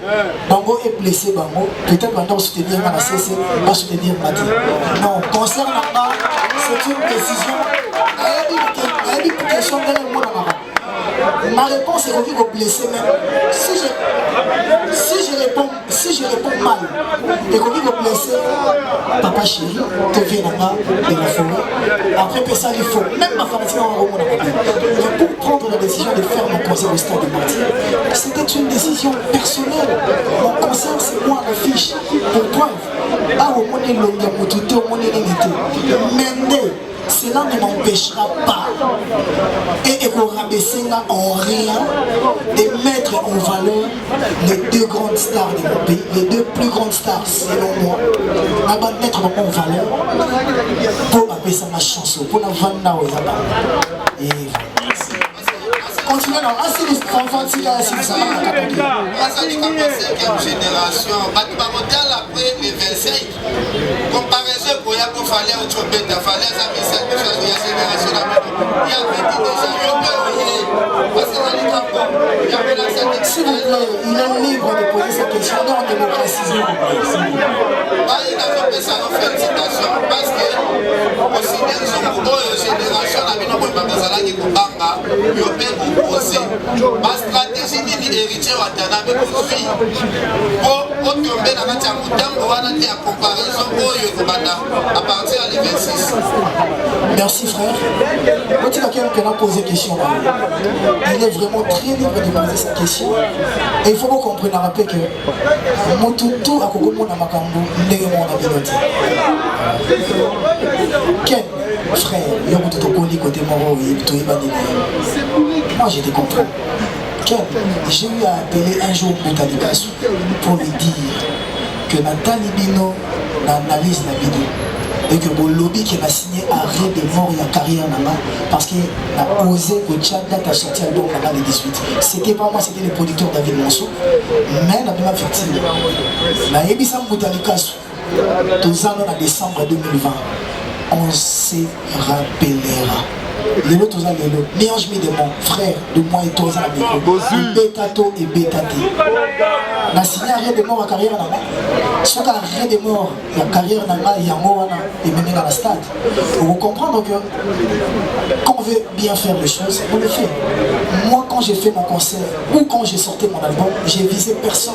Bango est blessé bango, peut-être pendant soutenir na CC, pas soutenir Mati. Non, concernant moi, c'est une décision. Question de ma réponse est revue au blessé même. Si je réponds mal, et qu'on dit au blessé, papa chéri, te viens là-bas de la forêt. Après que ça, il faut même ma femme en Rome. Mais pour prendre la décision de faire mon concert au stade de Martyr, c'était une décision personnelle. Mon concert, c'est moi à l'affiche. Pour preuve, ah, au monde est long, il y a mon tout, au monde est limité. Mais cela ne m'empêchera pas et qu'on rabaisser en rien de mettre en valeur les 2 grandes stars de mon pays, les 2 plus grandes stars selon moi, à mettre en valeur pour appeler ça ma chanson, pour la vendre aux abat. Et continuez, non, assez de enfants, si là, si ça va. Génération, après les 25, comparaison pour y avoir fallu autre bête, il fallait ça, mais cette génération là, il y avait déjà s'il vous plaît, il est libre de poser cette question en démocratie. Il a fait ça en félicitation parce que aussi bien son génération la vie n'a pas besoin de kubanga yopé opposé. Ma stratégie ni héritier wa tanabe kozui. Pour tomber dans la tiamutambo wana ti a comparaison oyo kobanda à partir de 26. Merci frère. Quand il a quelqu'un a posé question, il est vraiment très libre de poser cette question. Et il faut que vous compreniez rappel que Motutu a kokomo na makambo ndenge mo na bilote. Ken frère, yo Motutu koni côté moro to ibani. Moi je te comprends. Ken, j'ai eu à appeler un jour Boutalikas pour lui dire que Nathalie Bino n'analyse la vidéo. Et que le lobby qui a signé arrêt de mort et carrière parce qu'il a osé que Tchad date à sortir l'album dans les 18. C'était pas moi, c'était le producteur David Monceau. Mais la même fertile. La Ebissam Boutalikas, tous ans en décembre 2020, on se rappellera. Les autres, les mélange de mon frère, de moi et toi, Betato et Betate. La signé arrêt de mort à carrière n'a pas. Ce qui arrêt de mort, la carrière n'a pas, il y a mort et mené dans la stade. Vous comprenez que quand on veut bien faire les choses, on le fait. Moi, quand j'ai fait mon concert ou quand j'ai sorti mon album, j'ai visé personne.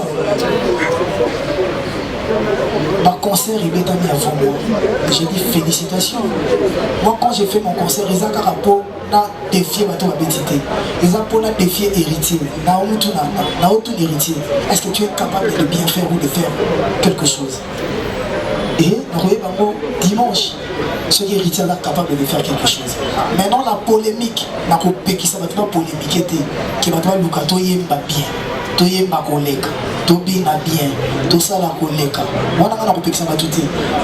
Ma concert il est mis avant moi. J'ai dit félicitations. Moi quand j'ai fait mon concert, ils ont défié ma bétité. Ils ont défié héritier. Héritier. Est-ce que tu es capable de bien faire ou de faire quelque chose? Et dimanche, ce qui est héritier est capable de faire quelque chose. Maintenant la polémique, qui ça va pas polémiquer, qui va pas Lukato yemba bien. Toyemba koleka, tobina bien, tout ça la koleka. Moi n'a pas ça va tout.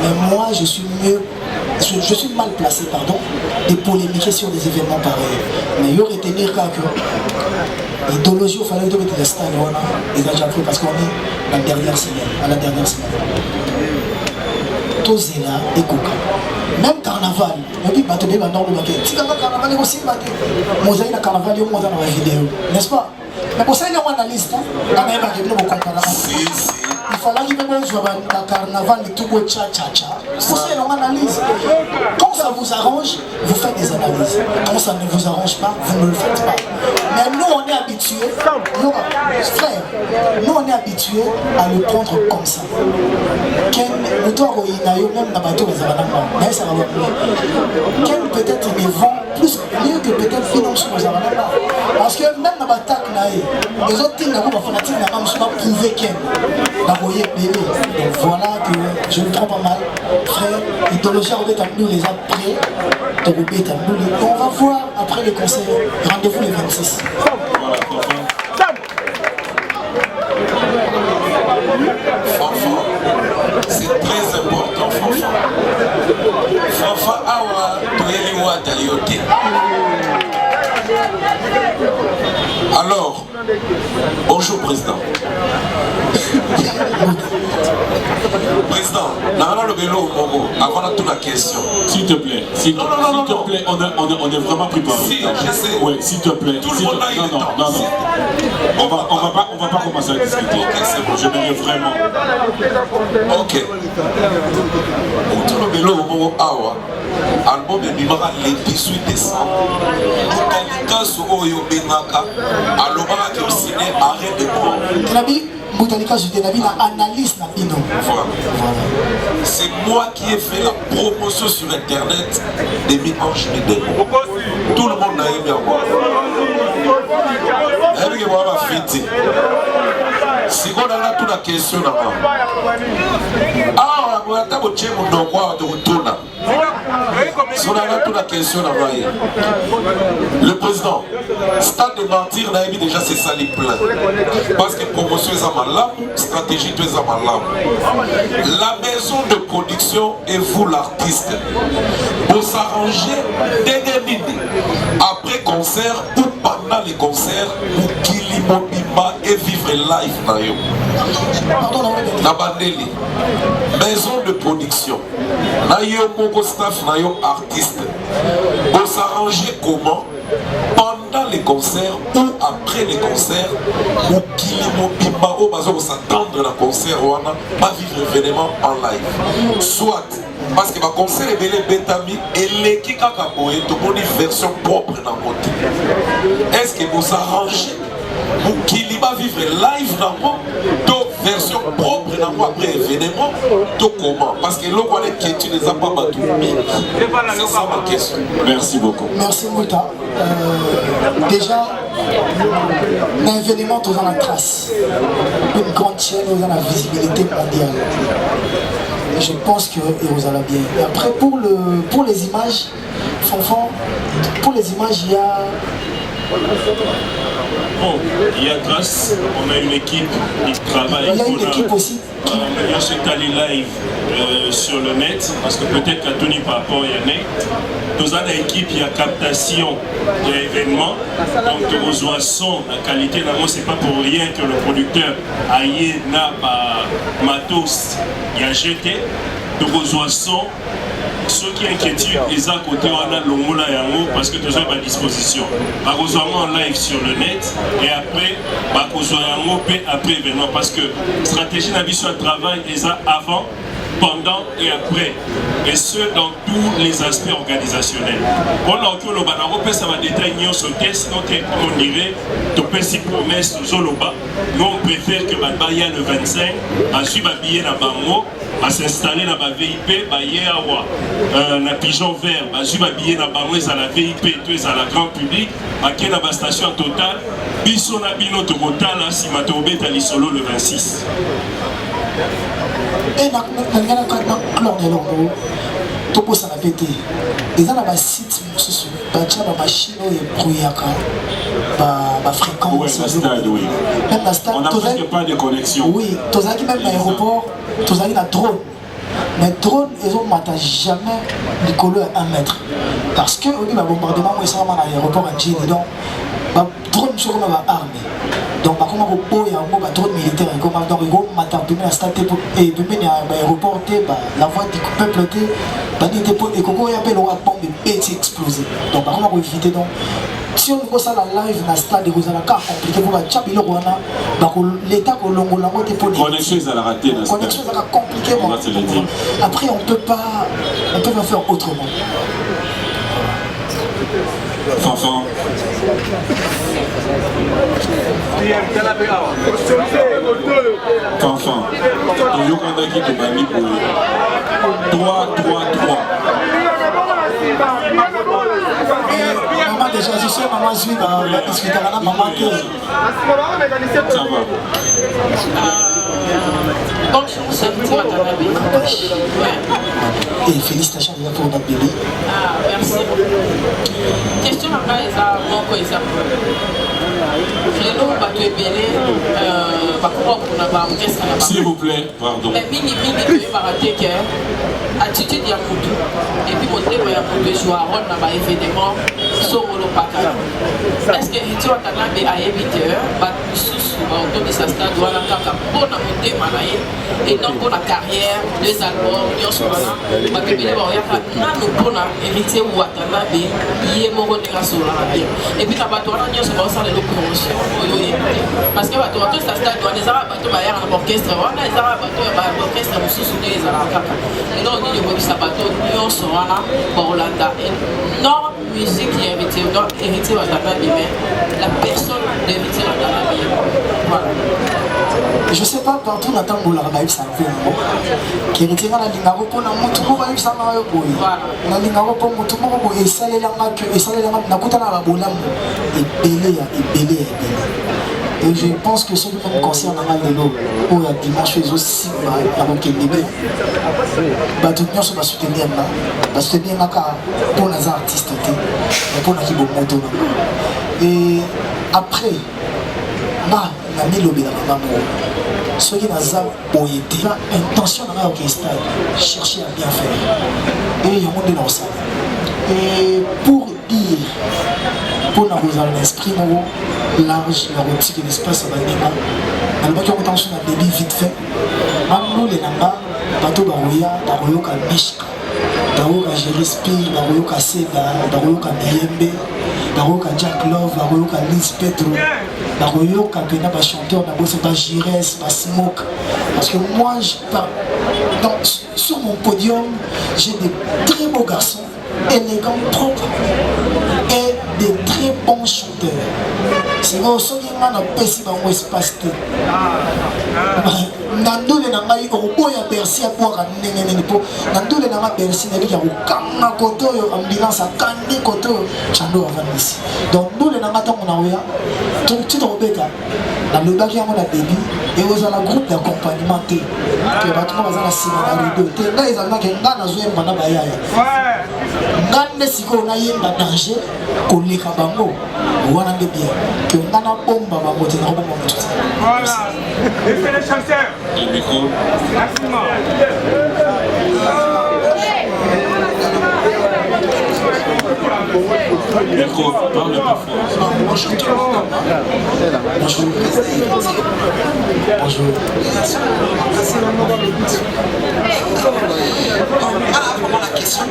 Mais moi je suis mal placé pardon de polémiquer sur des événements pareils. Mais il y aurait retenir que l'idéologie il fallait donner des stades et déjà pris parce qu'on est à la dernière semaine. Tous là et coca. Même carnaval, et puis bateau de bandon le baquet. Si carnaval est aussi bateau, mosaïque na carnaval yo moza na vidéo, n'est-ce pas? Mais pour ça il y a une analyse là, il fallait que même jouer dans carnaval et tout go cha cha cha. Pour ça il y a une analyse. Quand ça vous arrange, vous faites des analyses. Quand ça ne vous arrange pas, vous ne le faites pas. Mais nous, on est habitués, frère, nous, on est habitués à le prendre comme ça. Même dans bateau, mais ça va quel peut-être ils vont plus mieux que peut-être finance aux Aranaba. Parce que même dans l'attaque, les autres teams n'ont pas fanatique, n'ont pas prouvé qu'elle va voyer bébé. Donc voilà que je me prends pas mal. Frère, l'idéologie en nous les a pris. On va voir après le conseil. Rendez-vous le 26. Fanfan, c'est très important, Fanfan. Fanfan, awa, toyeli wata yote. Alors, bonjour président. Président, avant toute la question. S'il te plaît, s'il te plaît, on est vraiment préparé. Si, je sais. Oui, s'il te plaît. Tout le monde a eu le temps. Non. On va pas commencer à discuter. Ok, c'est bon. Je veux dire vraiment. Ok. Album de Mimara le 18 décembre. Boutanika Oyo Benaka. Alobara qui au ciné arrête de prendre. Boutanika Zutenabi na analyse na bino. Voilà. C'est moi qui ai fait la promotion sur internet des Mi-Ange Midemo. Tout le monde a aimé avoir. Et puis on va fêter. Si on a toute la question là-bas. Ah, on a d'abord tché mon nom quoi de retourner. Si on a toute la question là-bas. Le président, Stade de Martyr n'a déjà c'est ça les plein. Parce que promotion est à malam, stratégie est à malam. La maison de production et vous l'artiste. Pour s'arranger dès après concert ou pendant les concerts, pour qu'il et vivre live nayo. Nabandeli, maison de production, nayo moko staff nayo artiste. Pour s'arranger comment? Pendant les concerts ou après les concerts, pour qu'il s'attendre à la concert ou pas vivre événement en live. Soit parce que ma concert est belé bétami et l'équipe kakaboé, tout le monde une version propre dans le côté. Est-ce que vous arrangez pour qu'il va vivre live dans moi, toute version propre dans moi après événement, tout comment? Parce que l'eau qui tu les as pas battus. C'est ça ma question. Merci beaucoup. Merci Mouta. Déjà, l'événement, tu as la trace. Une grande chaîne, tu as la visibilité mondiale. Et je pense que vous allez bien. Et après, pour les images, Fanfan, pour les images, il y a... Bon, il y a grâce, on a une équipe qui travaille. Il y a une équipe aussi. Je suis allé live sur le net, parce que peut-être qu'à Tony par rapport il y en a. Nous avons une équipe, il y a captation, il y a événement. Donc, tu reçois son, la qualité. C'est pas pour rien que le producteur Aïe n'a pas matos, il a jeté. Tu reçois son. Ceux qui inquiètent, ils ont à côté, on a l'ongola et en haut parce que tu as à disposition. Par en live sur le net et après, après événement. Parce que stratégie n'a sur le travail, ils ont avant, pendant et après. Et ce, dans tous les aspects organisationnels. On a encore le banaro, ça va détailler sur le test, donc on dirait, tu peux s'y promesses aux Zoloba. Nous, on préfère que Badbaya le 25, à suivre à billet dans Bango, à s'installer dans la VIP, na pigeon vert, à suivre à billet dans Bango, à la VIP, tu es à la grand public, à qui la station totale, Bisson a bino to Motala, si Matobe est à solo le 26. Et dans topo ça la pété. Ils ont un site sur la machine et brouillaka, la fréquence. Oui, stade, oui. Même la stade, on n'a presque pas de connexion. Oui, tu as même l'aéroport, tu as un drone. Mais drone, ils ont jamais du colo à 1 mètre. Parce que au niveau bombardement, ils sont à l'aéroport en Chine. Donc, drone sur une arme. Donc, par contre, il y a un drone militaire. Donc, il y a un stade et l'aéroport, la voie du peuple, et Coco y a un bombe est explosé. Donc, par contre, on va éviter. Donc, si on voit ça la live dans le stade, vous allez compliquer pour l'État que l'on a connexion, ils ont raté. Connexion, ça va compliquer. Après, on peut pas faire autrement. Fanfan. Fanfan. Toyokandaki tobandi boye. 3-3-3. Maman déjà, je sais, maman Zui va discuter avec la maman que... Ça va. Bonjour, c'est Watanabe. Et félicitations déjà pour notre bébé. Ah, merci. Question après, mon quoi, s'il vous plaît, pardon. Attitude ya mutu et puis motema ya mutu ezwa rôle na baévénement songolo pakala est-ce que tu atanga be ayebi te bato mosusu baotobisa stade wana kaka mpona motema na ye et non mpona carrière des albums nyonso wana bato ebele baoyaka nano mpona héritier watanga be ye moko ndenge asololaka bien et puis na bato wana nyonso baosala elo promotion oyo oyebi te parce que bato batobisa stade wana ezalaka bato bayaka na orchestre wana ezalaka bato ya baorchestre mosusu ndenge ezalaka kaka eloko nini ekobisa bato nyonso wana baolanda non musique ya héritier non héritier watanga be mais la personne de héritier watanga be voilà. Je sais pas partout na tango la baïb ça fait ngo qui retient la lingaro pour na mutu ko baïb ça na yo boy na lingaro pour mutu ko boy esalela ngaka esalela ngaka nakuta na ba bolamu ebele et je pense que celui qui me concerne dans le lot où la dimanche est aussi la route qui est libérée bah tout le monde va soutenir là va soutenir là pour les artistes et pour les moto et après bah la mélodie la maman ceux qui n'ont pas intention dans l'orchestre chercher à bien faire et il y a un monde dans ça et pour dire pour nous avoir l'esprit large la routine de l'espace à Banema alors que on sur la débit vite fait maintenant les namba bateau baroyoka mishka baroyoka Jerispir baroyoka Seda baroyoka Miyembe baroyoka Jack Love baroyoka Liz Pedro baroyoka pena ba chanteur na bosse ba Jires ba Smoke parce que moi je parle sur mon podium j'ai des très beaux garçons élégants propres et des très bons chanteurs. C'est vrai, ce qui m'a empêché dans l'espace. Nandole nangai oboya Bercy a boire nene po. Nandole nanga Bercy na bika ukanga koto yo ambulance akandi koto chando avant ici. Donc nous les nanga tango na oya tu te robeka na lobaki yango na début et aux ala groupe d'accompagnement te que batuma bazana sima na rideau te nga ezalaka ke nga na zoe mbana bayaya. Ngande siko na yemba danger koleka bango wana nde bien que nga na bomba bango te na bomba mutu. Voilà. Et c'est les chasseurs. Le micro. Micro, parle un peu fort. Bonjour tout le monde. Bonjour le président. Bonjour. Ah, vraiment la question de...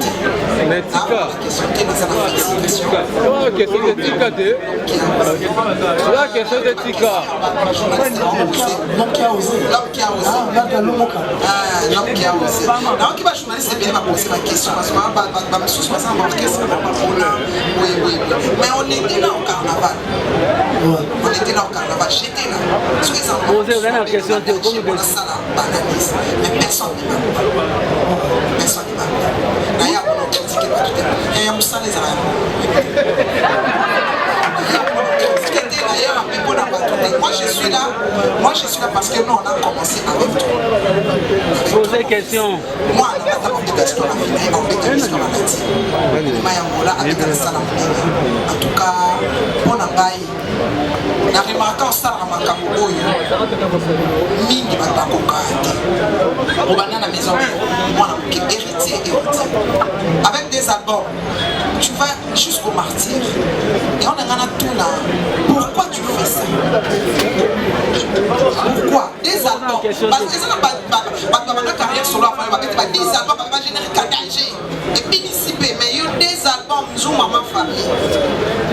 La question de la question de Tika. La question de Tika. L'homme qui a osé. L'homme qui a osé. L'homme qui a osé. Alors qui va journaliste bien m'a posé ma question parce que va me soucier ça orchestre oui. Mais on était là au carnaval. On était là au carnaval. J'étais là. Posez la question de comment ça la banalise. Mais personne ne m'a pas. Personne ne m'a pas. D'ailleurs, on a critiqué pas tout le monde. Et on s'en les a moi je suis là parce que nous on a commencé avec toi. Posez question. Moi, on a d'abord des histoires à finir, on a des histoires à mettre. En tout cas, on a baillé. La remarquant ça à ma camoufle, mine va pas coquer. On va dans la maison, moi qui héritier. Avec des albums, tu vas jusqu'au martyr. Et on a tout là. Pourquoi tu fais ça? Pourquoi? Des albums. Parce que ça n'a pas carrière solo à faire. Des albums va générer danger. Et puis dissiper. Mais il y a des albums, nous maman famille.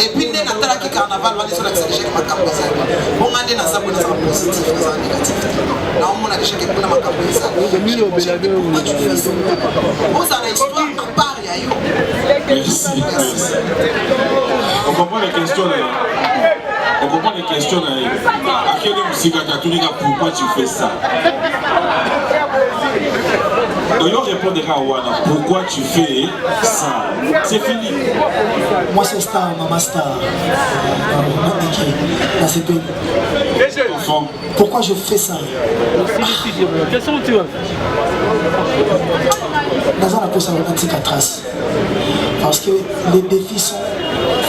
Et puis dès la qui carnaval, on va dire que c'est ma campagne. On m'a dit que ça c'est positif, c'est négatif. Là on a déjà que pour ma campagne. Pourquoi tu fais ça? Vous avez l'histoire à part. Merci. On comprend les questions là. On comprend les questions là. À quelle musique pourquoi tu fais ça? Donc, on répondra à Wana, pourquoi tu fais ça? C'est fini. Moi, c'est Star, Maman Star. Là, c'est Péni. Enfant. Pourquoi je fais ça? Quels sont tu Dans un peu, ça va être trace. Parce que les défis sont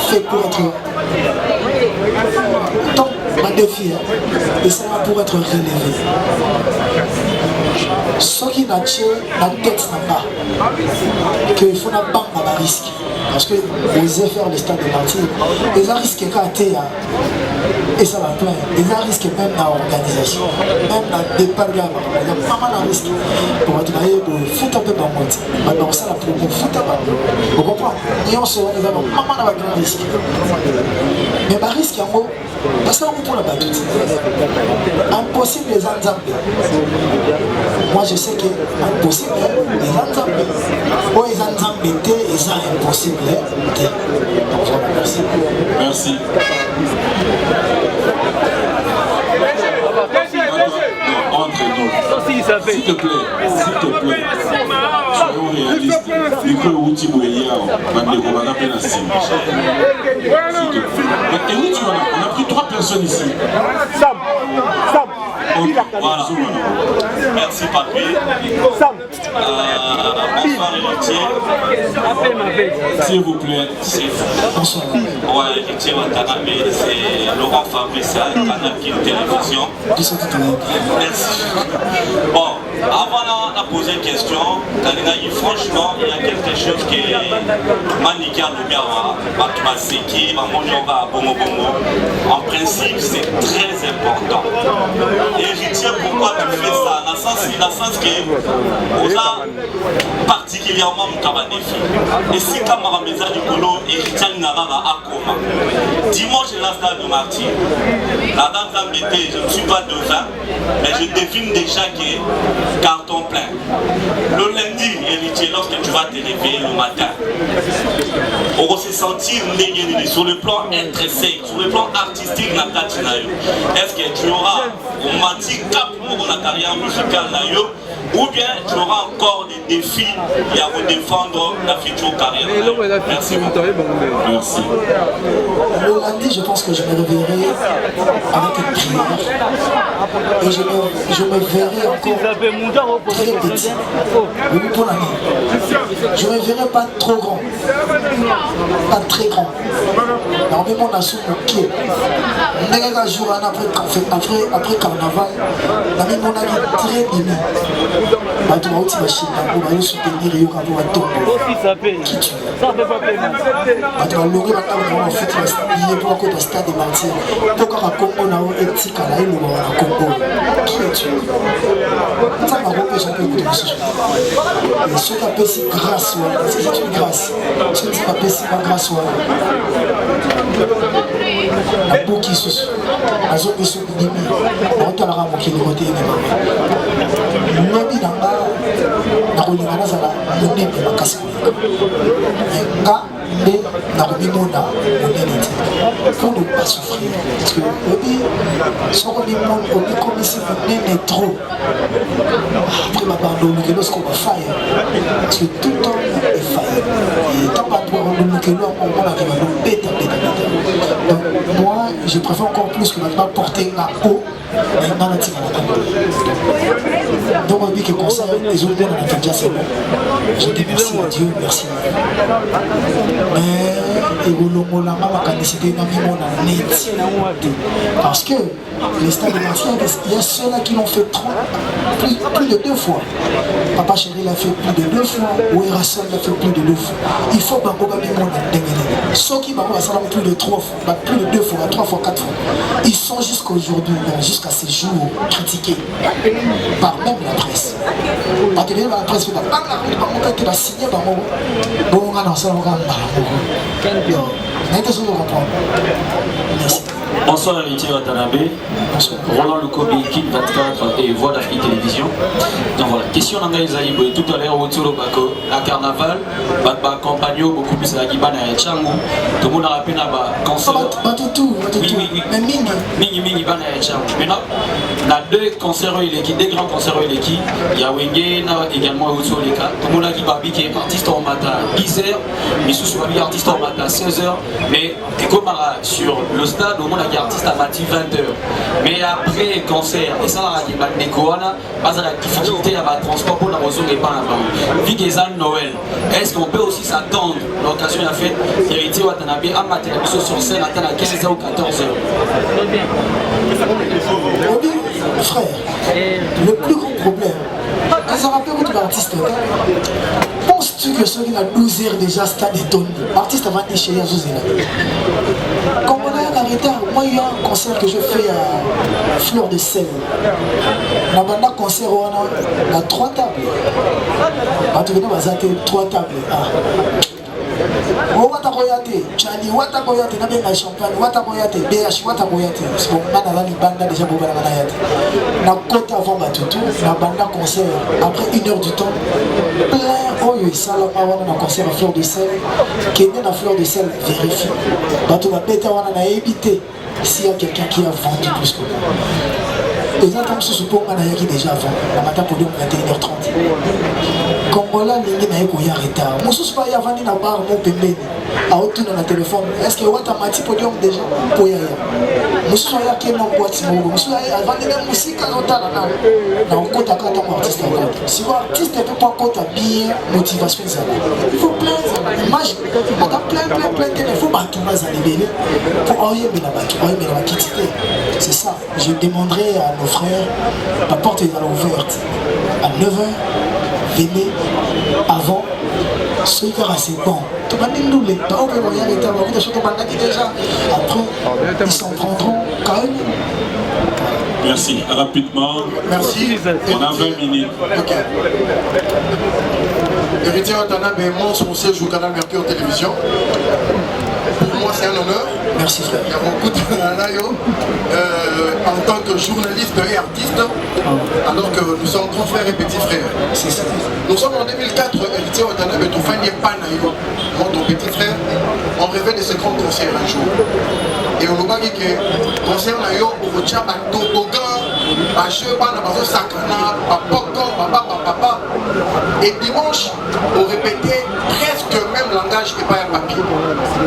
faits pour être. Tant un défi, et ça va pour être relevé. Ce qui n'a pas la tête n'a pas qu'il faut pas prendre un risque. Parce que vous osez faire le stade de partie, les risques qu'à et ça va plein. Les risques même dans l'organisation, même dans le départ, il y a pas mal de risques. Pour être là, pour foutre un peu dans le monde. Maintenant, ça, pour foutre un peu. Vous comprenez? Et on se voit, nous avons pas mal de risques. Mais les risques, parce que nous pour la battre. Impossible les ensembles. Moi, je sais que impossible les ensembles. Oh, les ensembles étaient, ils sont impossibles. Donc, merci. Merci. Entre nous. S'il te plaît, soyons réalistes. Micro outil Bouélia, Bandeko, on appelle la S'il te plaît. Et où tu en as? On a pris 3 personnes ici. Sam. Voilà. Merci Papi. Bonsoir héritier. S'il vous plaît. Bonsoir. Ouais, héritier Watanabe, c'est Laurent Fabrice, Canal King Télévision. Merci. Bon, avant de poser une question, franchement, il y a quelque chose qui est maniqué à l'Obiawa, Matmaseki, Mamonjova, Bongo. En principe, c'est très important. Héritier, pourquoi tu fais ça? Dans le sens que on a particulièrement mon défi. Et si Kamara Meza du Kolo, héritier Narara Akoma. Dimanche, c'est la stade de Martyr. La date embêtée, je ne suis pas devin, mais je devine déjà que carton plein. Le lundi, héritier, lorsque tu vas te réveiller le matin, on va se sentir sur le plan intrinsèque, sur le plan artistique, est-ce que tu auras au mati cap pour la carrière musicale ou bien tu auras encore des défis et à vous défendre la future carrière? Merci beaucoup. Merci. Le lundi, je pense que je me réveillerai avec une prière et je me verrai encore très petit. Oui, pour l'année. Je ne me verrai pas trop grand, pas très grand. Normalement, on a sous mon pied. Un jour après carnaval, on a très limité. Tu vas soutenir qui tu es. Tu vas louer en fait pour côté stade de Martyr. Pourquoi Congo na éthique là il na Congo. Qui es-tu? Ça va repérer un peu de choses. Et ce qui appelle si grâce, c'est une grâce. Ce qui appelle si pas grâce. La boue qui se a zone sur le début. On t'a la ramon qui est le côté même. Lobi nanga na kolingana zala monene makasi nga nde na komimona monene te pour ne pas souffrir parce que lobi soko limona obikomisi monene trop après babandoluke lorsqu'on va faille parce que tout le temps est faille et tant pas pour bandoluke là on va la bêta. Donc moi je préfère encore plus que maintenant porter la haut et dans la tige. Donc on dit que concert les autres on a déjà c'est bon. Je dis merci à Dieu, merci. Mais parce que les stades de Marseille, il y a ceux-là qui l'ont fait plus de 2 fois. Papa Chéri l'a fait plus de 2 fois, Ouerasson l'a fait plus de 2 fois. Il faut que ceux qui vont plus de 3 fois, plus de 2 fois, 3 fois, 4 fois, ils sont jusqu'aujourd'hui, jusqu'à ces jours critiqués par même la presse. Parce que la presse va signer par moi. Merci. Bonsoir héritier Watanabe, Roland Lukobi, équipe 24 et Voix d'Afrique Télévision. Donc voilà, question d'Anga Isaïbo, tout à l'heure au Turo Bako, à Carnaval, compagnon beaucoup plus à la Gibana et Tchangou, tout le monde a rappelé à concert. Oui, Mingi Bana et Tchangou. Maintenant, il y a deux concerts, deux grands concerts, il y a Wenge, également au Turo Leka, tout le monde a dit Babi qui est artiste en matin 10h, mais sous Babi artiste en matin 16h, mais comme sur le stade, au monde a artiste à Mati 20h. Mais après concert, et ça la difficulté à la transport pour la raison n'est pas là-bas. Vu qu'ils ont Noël, est-ce qu'on peut aussi s'attendre l'occasion a fait héritier Watanabe à mater la mission sur scène à 15h ou 14h? Frère, le plus gros problème, quand ça rappelle votre artiste, penses-tu que ceux qui ont 12 heures déjà stade étonné, l'artiste va déchirer à Zouzéla? Comme on a un retard, moi il y a un concert que je fais à Fleur de Sel. On a un concert où on a 3 tables. Tu venais à 3 tables. Wata koyate, Charlie, wata koyate, na benga champagne, wata koyate, BH, wata koyate. C'est bon, on a banda déjà pour la manayate. Na côte avant Batutu, na banda concert. Après 1 heure du temps, plein oyo isala wana na concert à Fleur de Sel. Kende na Fleur de Sel, vérifie. Batu ba beta wana na éviter s'il y a quelqu'un qui a vendu plus que moi. Les gens se supposent que déjà avant, la matin pour 21h30. Congolais, les gens qui ont retard. Moi, je suis pas vendu dans le bar, mon pembé. À autour dans le téléphone. Est-ce que vous avez un podium déjà pour y aller? Moi, je suis allé à mon boîte. Je suis allé à vendre la musique à l'autre. Dans le côté à quand on artiste. Si vous artiste, il ne peut pas compter bien motivation. Il faut plein d'image. Il faut plein de. Il faut battre les animés. Pour orienter la batte. C'est ça. Je demanderai à nos frères, la porte est ouverte à 9h, venez avant, ceux qui c'est bon. Après, ils s'en prendront quand même. Merci. Rapidement. Merci. On a 20 minutes. Ok. Héritier Watanabe, mon siège au canal Mercure Télévision. Pour moi, c'est un honneur. Merci frère. Il y a beaucoup de en tant que journaliste et artiste, alors que nous sommes grands frères et petits frères. Nous sommes en 2004, héritier Watanabe, tout fan Panayo, moi ton petit frère, on rêvait de ce grand concert un jour. Et on a dit que concert Nayo, au Tchaba, toboggan, à jeu, à bazo sakana, à popcorn, papa. Et dimanche, on répétait presque le même langage et pas un papier.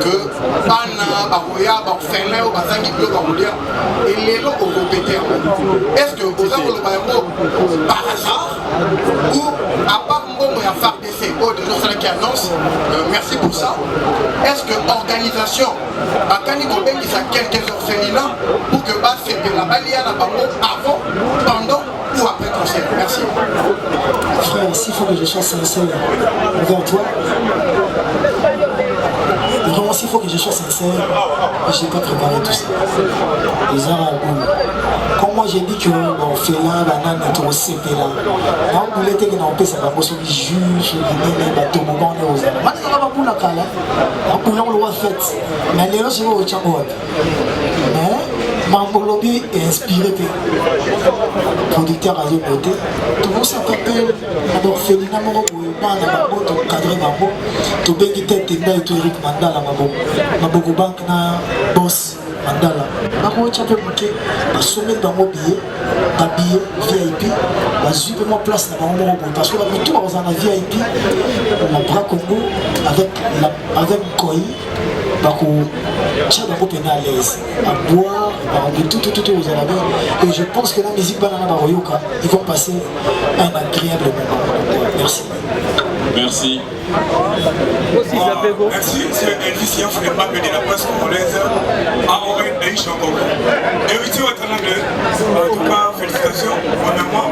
Que Pana, Baroya, Barfenlin, Bazangi, Baroya. Et les lots ont répété. Est-ce que vous avez le baillement par hasard ou à part Mbongo et à FARDC, de qui annonce, merci pour ça. Est-ce que l'organisation a gagné quelques orphelinats pour que Basse de la Balia la Bango avant, pendant ou après le concert? Merci. Frère, s'il faut que je sois sincère envers toi, vraiment s'il faut que je sois sincère, je n'ai pas préparé tout ça. Les arabes, comme moi j'ai dit que on fait là, banane, on s'est fait là. On voulait que on paie ça, on se dit juge, on est toboggan, on est aux arabes. Maintenant, on va pour la cala, on voulait le fait. Mais les gens sont au Tchangouat. Mais Mambolobi est inspiré de producteur à Zoboté. Tout le monde s'appelle l'orphelinat Morobo, tout cadre Mambo, tout le monde tête et tout Eric Mandala Maboko Bank na boss Mandala. Mako tchape mouké, ba sommet dans mon billet, ba billet VIP, ba zupe moi place na Morobo parce que la tout dans un VIP, la bras Congo avec Koi. Chaque groupe est à l'aise à boire, à tout aux Arabes. Et je pense que la musique Banana Baroyoka, ils vont passer un agréable moment. Merci. Merci. Merci, c'est Elvis Yaf, le pape de la presse congolaise, à Oren Aïcha Congo. Héritier Watanabe, en tout cas, félicitations, premièrement.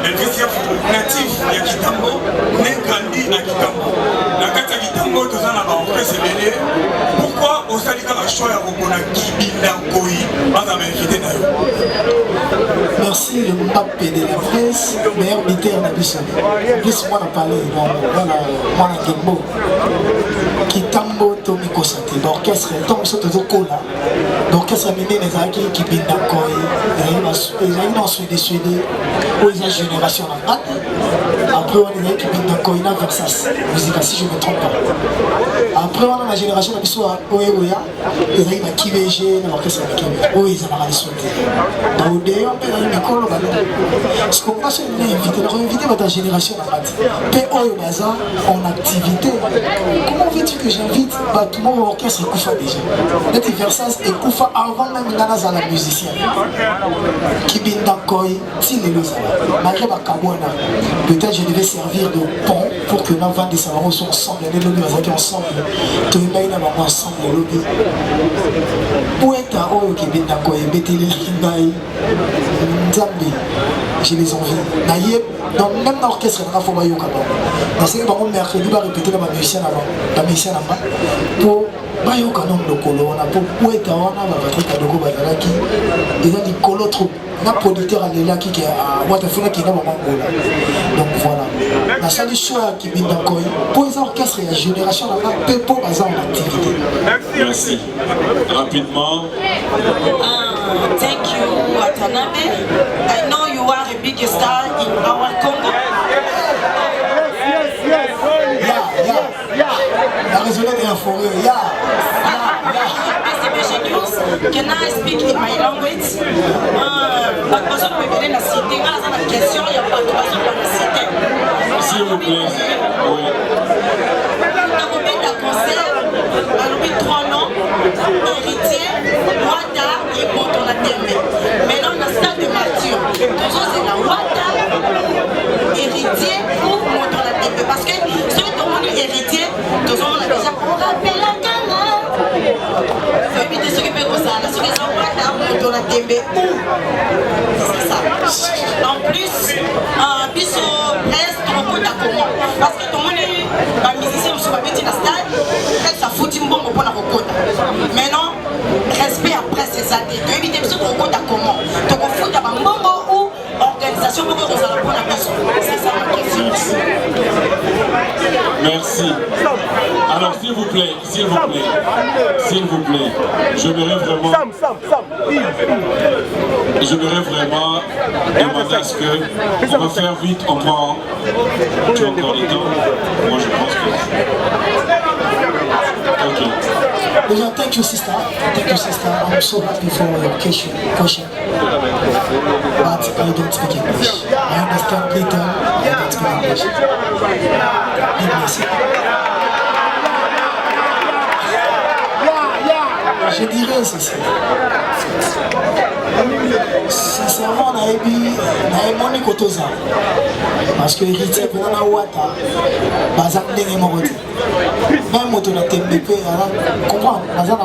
Elvis Yaf, natif à Kitambo, né grandi à Kitambo. La carte à Kitambo, tout ça, là-bas, on peut se mêler. Pourquoi au Salika a choisi à Rokona Kibinda Koi, pas à m'inviter d'ailleurs? Merci le pape de la presse, meilleur militaire d'Abissam. Plus moi, on a parlé, voilà, moi, on a Gembo. Kitambo, Tomiko d'orchestre donc ce que cola d'orchestre mené les amis qui binda koi les amis dans Suède où ils ont génération en maths après on est qui binda koi na Versas musique si je me trompe pas après on a la génération de soit Oya les amis na KBG na orchestre na KBG où ils ont la sauté donc d'ailleurs on peut dans une école ce qu'on va se inviter votre génération en maths puis Oyo Baza en activité comment veux-tu que j'invite tout le monde au orchestre Koufa déjà d'être Versas et Koufa avant même Nanaza la musicien qui binda koi si les losa malgré ma cabana peut-être je devais servir de pont pour que nous vendre des salons sont ensemble les lobbies sont ensemble tout le monde est ensemble les lobbies pour être à Oyo qui binda koi beteli kingai Nzambi j'ai les envies naïe donc même dans l'orchestre on a fait maillot quand dans ce moment mercredi va répéter la musicienne avant la musicienne avant pour maillot quand le colo on a pour être on a Patrick Adoko Bazalaki ils ont dit colo trop on a producteur à l'éla qui a Watafuna qui est dans mon colo donc voilà la seule chose qui vient d'encore pour les orchestres et la génération là peu pour baser en activité. Merci rapidement. Thank you Watanabe. I know you are a big star in our Congo. La résonance est en forêt. SBG News, can I speak in my language? Pas besoin de me donner la cité. Dans la question, il n'y a pas besoin de la cité. S'il vous plaît. Oui. Dans le but d'un concert, dans le 3 noms, héritier, Wata et Motonatembe. Maintenant, on a stade de martyr. Toujours c'est la Wata, héritier ou Motonatembe. Parce que ceux qui ont eu héritier, toujours on a déjà pour rappeler la gamme. Il faut éviter ceux qui peuvent ça. Ceux qui sont Wata, Motonatembe ou. C'est ça. En plus, biso reste trop de comment. Parce que tout le monde est un musicien ou pas petit dans le stade, ça fout un bon pour la recote. Maintenant, respect après c'est ça. Tu dois éviter ce qu'on compte à comment. Tu dois foutre à un bon ou organisation pour que vous allez prendre la personne. C'est ça la question. Merci. Alors s'il vous plaît, j'aimerais vraiment demander à ce que on va faire vite, on prend. Tu as encore le temps. Moi je pense que. Ok. Déjà, thank you sister. I'm so happy for your question. But I don't speak English. I understand little, I don't speak English. Je dirais ceci. Sincèrement, on a ému Kotoza. Parce que héritier, on a Wata, Bazan Dengemorote. Même quand on a TMP, comprendre, Bazan a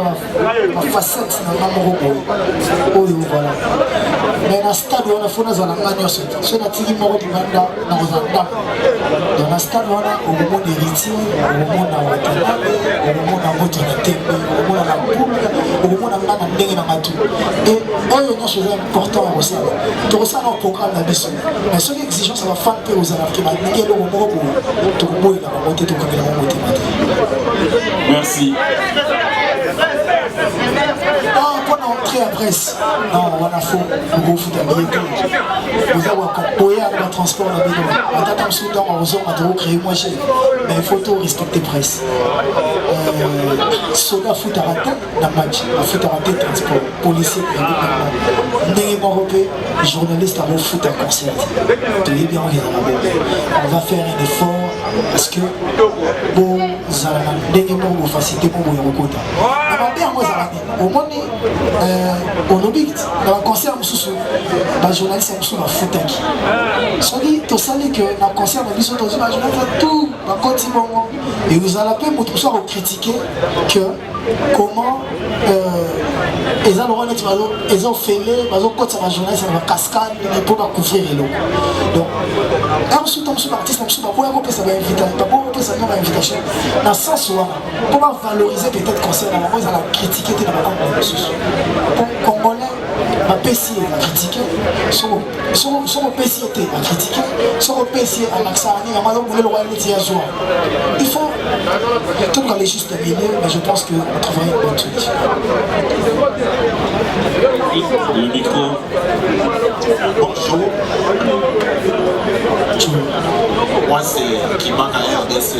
facette dans le Moroko. Voilà. Mais dans le stade, on a fait un peu de choses. Si on a tiré Moroko, on a dans le stade, on a au moment d'héritier, au moment de Wata, au moment de TMP, au moment de la boule. Au moment où on a et eux ont chose important à ressasser. Tu ressasses un programme la mission. Mais ce qui est exigeant, ça va faire peur aux Africains. Merci. Pour l'entrée à presse, non, on a fait beaucoup de billetterie. Vous avez un transport à la maison. On a un soudan, on a créé moins cher. Mais il faut tout respecter presse. Soda foot à rater dans le match, foot à rater transport, policier, européen, journaliste à foot à concert. Bien, on va faire un effort parce que bon, ça va faciliter pour vous recruter. Au moins, au lobby, dans le concert, les journalistes sont dans le foot. Si tu sais que dans le concert, les journalistes sont tout dans le continent. Et vous allez critiquer que comment ils ont fait les côtés de la journaliste dans la cascade pour couvrir l'eau. Donc, ensuite, l'artiste pour une invitation dans le sens où pour valoriser peut-être le concert, ils ont critiqué dans la pour Congolais, ma PC a critiqué, son PC a critiqué, son PC a accès à il faut tout le les juste milieu, mais je pense qu'on trouvera une bonne solution. Le micro. Bonjour. Moi c'est Kimaka RDC.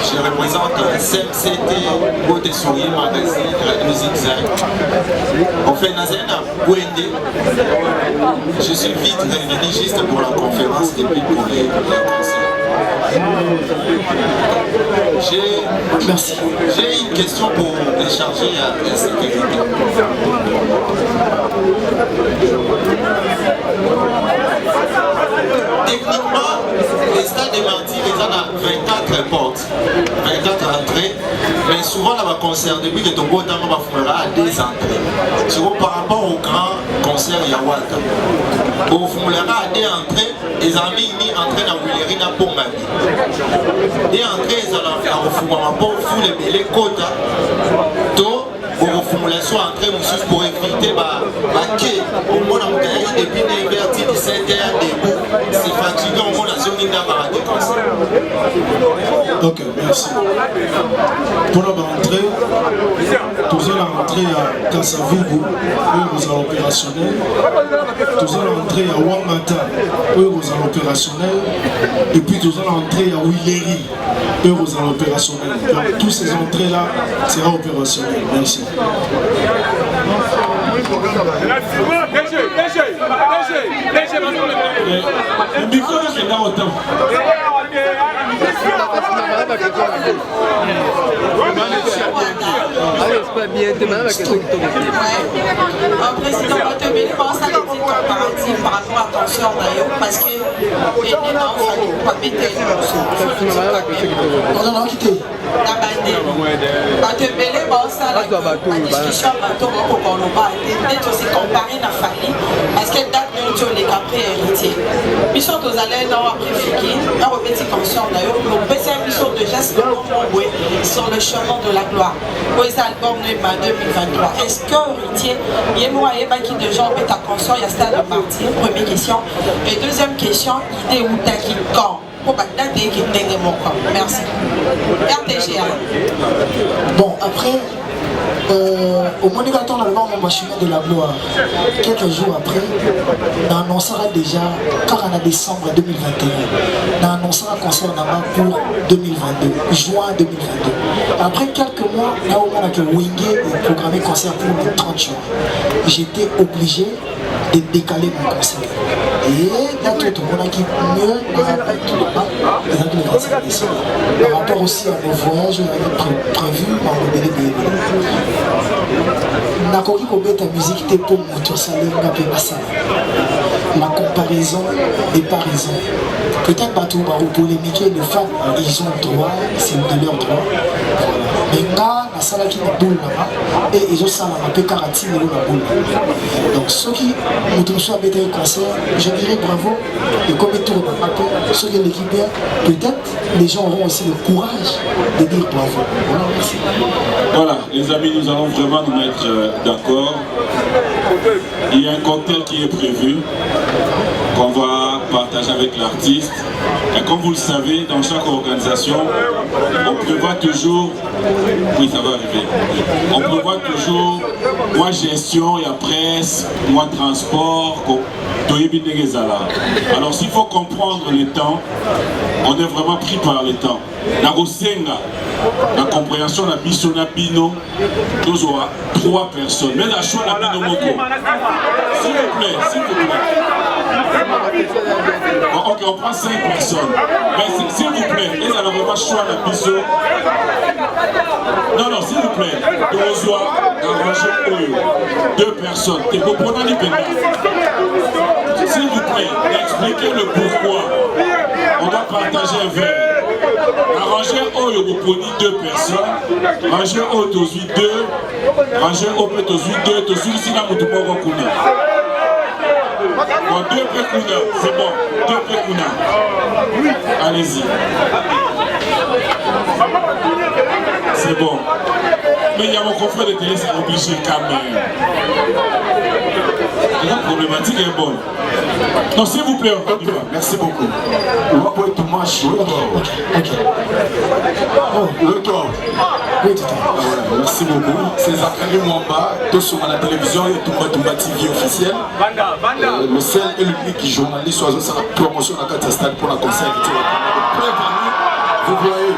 Je représente CMCT Côté Souris Magazine Radio Zigzag. En fait, Nazena Bouende, je suis vite revenu juste pour la conférence depuis pour les concerts. J'ai une question pour décharger à la sécurité. Techniquement, les stades de Martyrs, ils ont 24 portes, 24 entrées, mais souvent dans les concerts, depuis que ton beau temps va faire à des entrées. Souvent par rapport au grand concert Yawata, au Fumulera à des entrées, ils ont mis entrée dans Willery na Pongami. Des entrées, ils ont fait pour les belles côtes. Pour formulation entrée pour éviter au moins depuis 17h debout, c'est fatigant au moins la zone de concert. Ok, merci. Pour la rentrée, toujours la rentrée à Kassavubu, eux vous allez opérationnel. Toujours la rentrée à Wamata, eux vous allez opérationnel. Et puis toujours la rentrée à Willery, eux vous allez opérationnel. Donc toutes ces entrées-là seront opérationnelles. Merci. Le micro est là autant. Président, on te met pense à des petites comparatives par rapport à tension d'ailleurs, parce que les gens ne pas péter On a quitté. La bandée. Pense à la discussion pour qu'on le bat. Peut-être aussi comparer la famille, parce que date de les caprés héritiers. Ils sont aux allées dans après Fiki, un petit conscient d'ailleurs, nous faisons une sorte de geste sur le chemin de la gloire. Pour les albums de 2023. Est-ce que héritier, il y a moyen qui de gens mettent à conscience, il y a stade de partir, première question. Et deuxième question, idée où t'as qui quand? Merci. RTGA. Bon, après, au Monigaton, on a le chemin de la gloire. Quelques jours après, on annoncera déjà, car en décembre 2021, on annoncera un concert pour 2022, juin 2022. Après quelques mois, là où on a que Wingé est programmé concert pour le 30 juin. J'étais obligé de décaler mon concert. Et là, tout le monde qui mieux me rappelle tout le monde, par rapport aussi à nos voyages prévus dans le délai de nakoki kobeta musique te pour moto salenga pe basala. La comparaison n'est pas raison. Peut-être pas tout polémiquer les femmes, ils ont droit, c'est de leur droit. Mais là, la salle qui est boule là-bas, et ils ont ça là, un peu karaté, mais la boule. Donc ceux qui ont soit bêté un concert, je dirais bravo. Et comme ils tournent un peu, ceux qui l'équipe bien, peut-être les gens auront aussi le courage de dire bravo. Voilà, merci. Voilà, les amis, nous allons vraiment nous mettre d'accord. Il y a un cocktail qui est prévu, qu'on va partager avec l'artiste. Et comme vous le savez, dans chaque organisation, on prévoit toujours, oui ça va arriver, on prévoit toujours, moi gestion, il y a presse, moi transport, alors s'il faut comprendre le temps, on est vraiment pris par le temps. La compréhension de Bissona Bino, nous aura 3 personnes. Mais la choix de Bino Moko. S'il vous plaît, s'il vous plaît. Bon, ok, on prend 5 personnes. Mais s'il vous plaît, ils allons vraiment choix de Bissona. Non, s'il vous plaît. Nous aura arrangé 2 personnes. T'es pour prendre l'IPENA. S'il vous plaît, expliquez le pourquoi. On doit partager un verre. Arranger Oyo vous prenez 2 personnes, ranger Oyo tozui 2, ranger Oyo tozui 2, tozui ici là vous pouvez kuna. Bon, 2 près kuna, c'est bon, 2 près kuna. Allez-y. C'est bon. Mais il y a mon confrère de télé, c'est obligé quand même. La problématique est bonne. Non, s'il vous plaît, on y va. Merci beaucoup. On va pour tout match. Le temps. Oui, tout à fait. Merci beaucoup. C'est Zachary Mwamba, tous sur la télévision et Tumba TV officiel. Le seul et l'unique journaliste sur la promotion de la carte stade pour la concert. Vous voyez.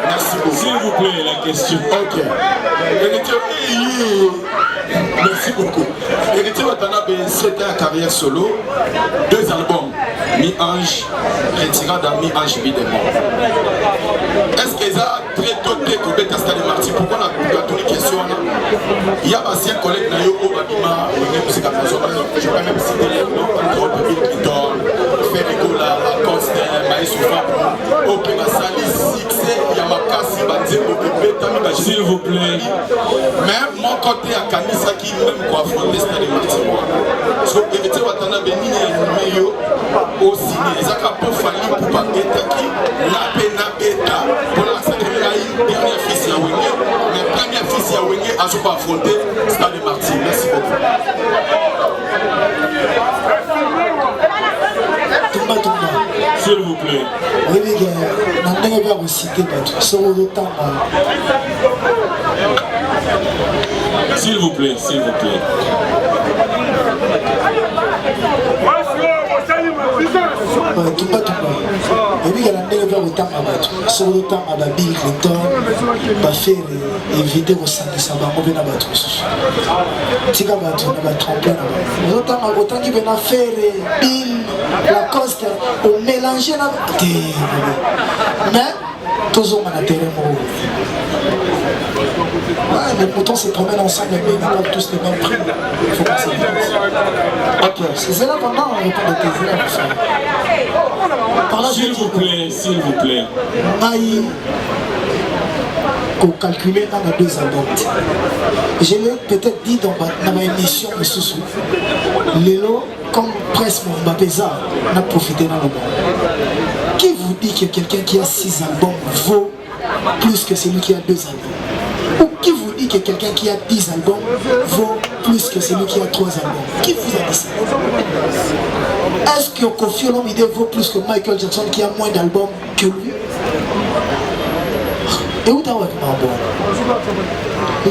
Merci beaucoup. S'il vous plaît, la question. Ok. Merci beaucoup. Héritier Watanabe, c'était la carrière solo. 2 albums. Mi-Ange, Retirada, Mi-Ange, Mi-Démon. Est-ce que ça a très tôt découvert Stade Marty? Pourquoi on a toutes les questions là? Il y a un ancien collègue Nayo Obabima, je vais même citer les noms, Andrew Clinton, Ferregola, Acosta, Maïsoufa, Open Sali, Sixé, Yamakasi, Banzemo, Betami, s'il vous plaît. Même mon côté à Kanisa qui même quoi affronter Stade Marty. Parce que Héritier Watanabe, il y a un au ciné, ils ont pour fallu pour pas bêta qui la pena bêta pour la dernière fils à Wenge, mais première fils à Wenge a pas affronté Stade Marty. Merci beaucoup. S'il vous plaît. Oui, les gars, on a bien cité sur le temps. S'il vous plaît, s'il vous plaît. Tumba. Et puis, il y a un peu de temps sur le temps à Bill Clinton, va faire éviter au sein de sa maman, va Tika Batu, va tromper. Autant qu'il va faire Bill, Lacoste, au mélanger. Mais, toujours on a terrain. Les moutons se promènent ensemble, mais ils n'ont tous les mêmes prix. Il faut passer. Ok, c'est là pendant on répond à tes élèves. S'il vous plaît, s'il vous plaît. Maï, pour calculer dans les 2 albums. Je l'ai peut-être dit dans ma émission de Soussou. Lélo, comme presse Mbapeza, on a profité dans le monde. Qui vous dit que quelqu'un qui a 6 albums vaut plus que celui qui a 2 albums? Ou qui vous dit que quelqu'un qui a 10 albums vaut plus que celui qui a 3 albums? Qui vous a dit ça? Est-ce que Kofi Olomide vaut plus que Michael Jackson qui a moins d'albums que lui? Et où t'as vu bon?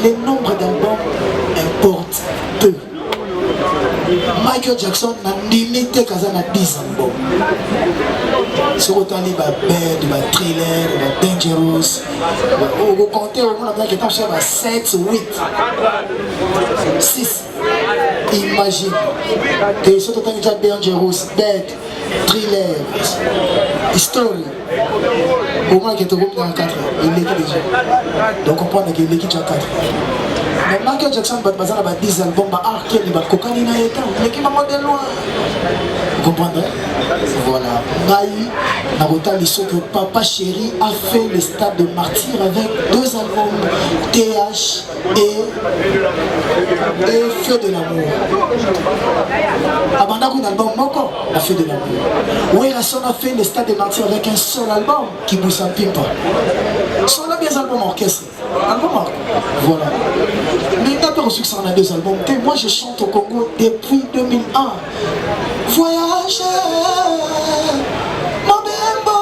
Les nombres d'albums importent peu. Michael Jackson n'a limité qu'à 10 albums. Sur autant il va Bad, il va Thriller, il va Dangerous. Vous comptez au moins qu'il est à 7, 8, 6. Imagine. Et surtout quand il y a Dangerous, Bad, Thriller, History. Au moins qu'il est dans 4. Il est déjà. Donc on comprend qu'il est déjà 4. Mais Michael Jackson va passer à 10 albums, il va arquer, il va cocaïne, il va modèle loin. Vous comprenez? Voilà. Maï, Narota Lisso que Papa Chéri a fait le Stade de Martyr avec 2 albums, TH et Feu de l'amour. Abanda un album Moko, la Feu de l'amour. Oui, Rasson a fait le Stade de Martyr avec un seul album qui bouge un pimpa. Son a bien album orchestre. Album orchestre. Voilà. Mais il n'a pas reçu que ça en a 2 albums. Moi je chante au Congo depuis 2001. Voyageur, Mobembo,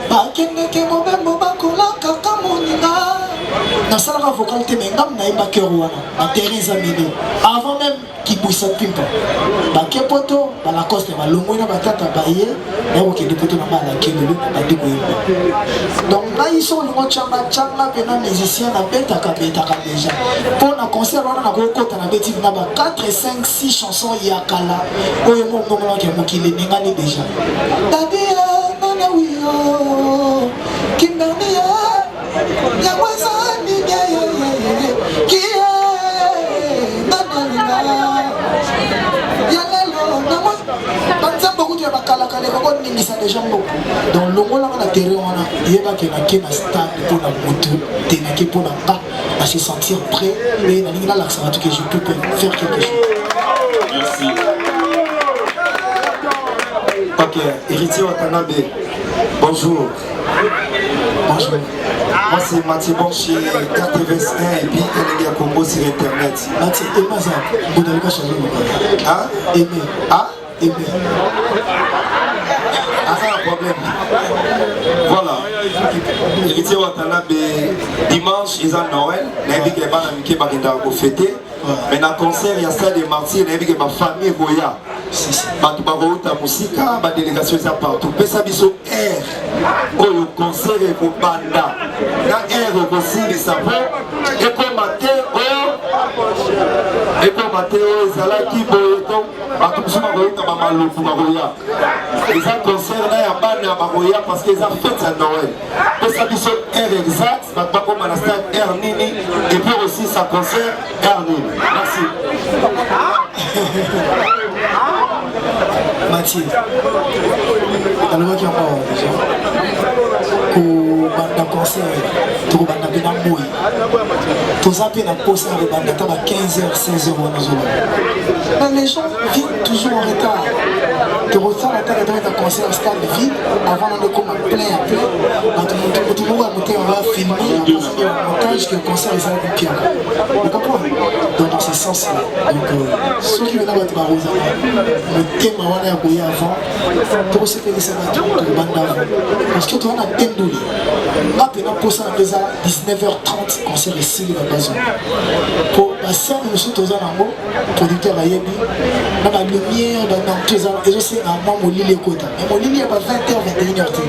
Bakendeke Mobembo, Bakola, Kakamoninga. Dans ça, la vocalité, mais ngam na imba kerouana, na Teresa Mede. Avant même qu'il bouge sa pimpa. Bakepoto, Balacoste, Balomona, Batata, Baye, et ok, des potos na la Kélulu, Badiko. Donc là, ils sont les Chamba, Bena, musiciens, la Beta, déjà. Pour un concert, on a un côté, on a 4, 5, 6 chansons, Yakala. Oh, il y a mon moment qui est déjà. Tadia, Nana Wio, Kimbania. Donc le monde a terre on a stade pour la moto, pour à se sentir prêt et la ligne là ça va que je peux faire quelque chose. Merci. Ok, Héritier Watanabe, bonjour. Bonjour. Moi c'est Mathieu Bon chez KTV1 et puis Télégué Congo sur internet. Mathieu, Emma ça, vous n'avez pas changé le nom. Hein? Aimé. Ah? Aimé. un problème. Voilà. Héritier Watanabe, dimanche, ils ont Noël. Naïvi qui est pas américain, qui est fêté. Mais dans le concert, il y a ça des martyrs, naïvi qui est ma famille Goya. Bato barouta musika, ba délégation ça partout. Pesa biso air. Oyo concert et ko banda. Na air aussi les savons. Et comme matin, ezala ki boye donc bato mosusu bakoyita bamalofu bakoya eza concert na ya bana ya bakoya parce que eza fête ya Noël pesa biso heure exact bato bakoma na stade heure nini et puis aussi sa concert heure nini. Merci. Mathieu, alobaki yango déjà kobanda concert tokobanda mpe na moi toza mpe na posa ya kobanda ata ba 15h 16h wana ozoloba les gens viennent toujours en retard tokosala ata na concert stade vide avant nano ekoma plein bato moko ya motema va filmer en montage que concert ezalaki piaka okopona donc dans ce sens là donc soki vena bato barozala motema wana ya koya avant tokosepelisa bato tokobanda avant parce que toza na tendoli nga mpena mposa na eza 19h30 concert esili babazo po basere mosusu toza nango producteur ayebi na balumière banantu ezosenga mwa molili ekota mais molili ya ba 20h 21h te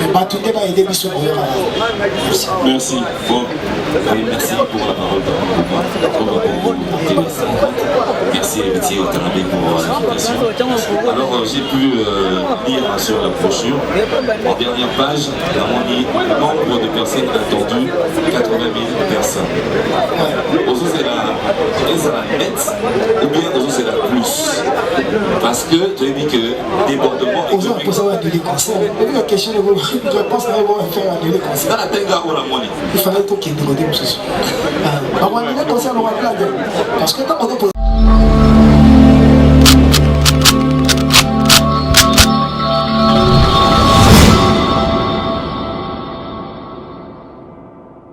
mais bato nde baede biso koyoka. Merci. Bon. Merci pour la parole. Merci Héritier Watanabe pour l'invitation. Alors j'ai pu lire sur la brochure, en dernière page, on dit nombre de personnes attendues, 80 000 personnes. Aujourd'hui c'est la net ou bien aujourd'hui c'est la plus. Parce que tu as dit que débordement économique. La question de vos réponses, faire annuler le concert. Il fallait tout qu'il y ait des choses. Parce que quand on est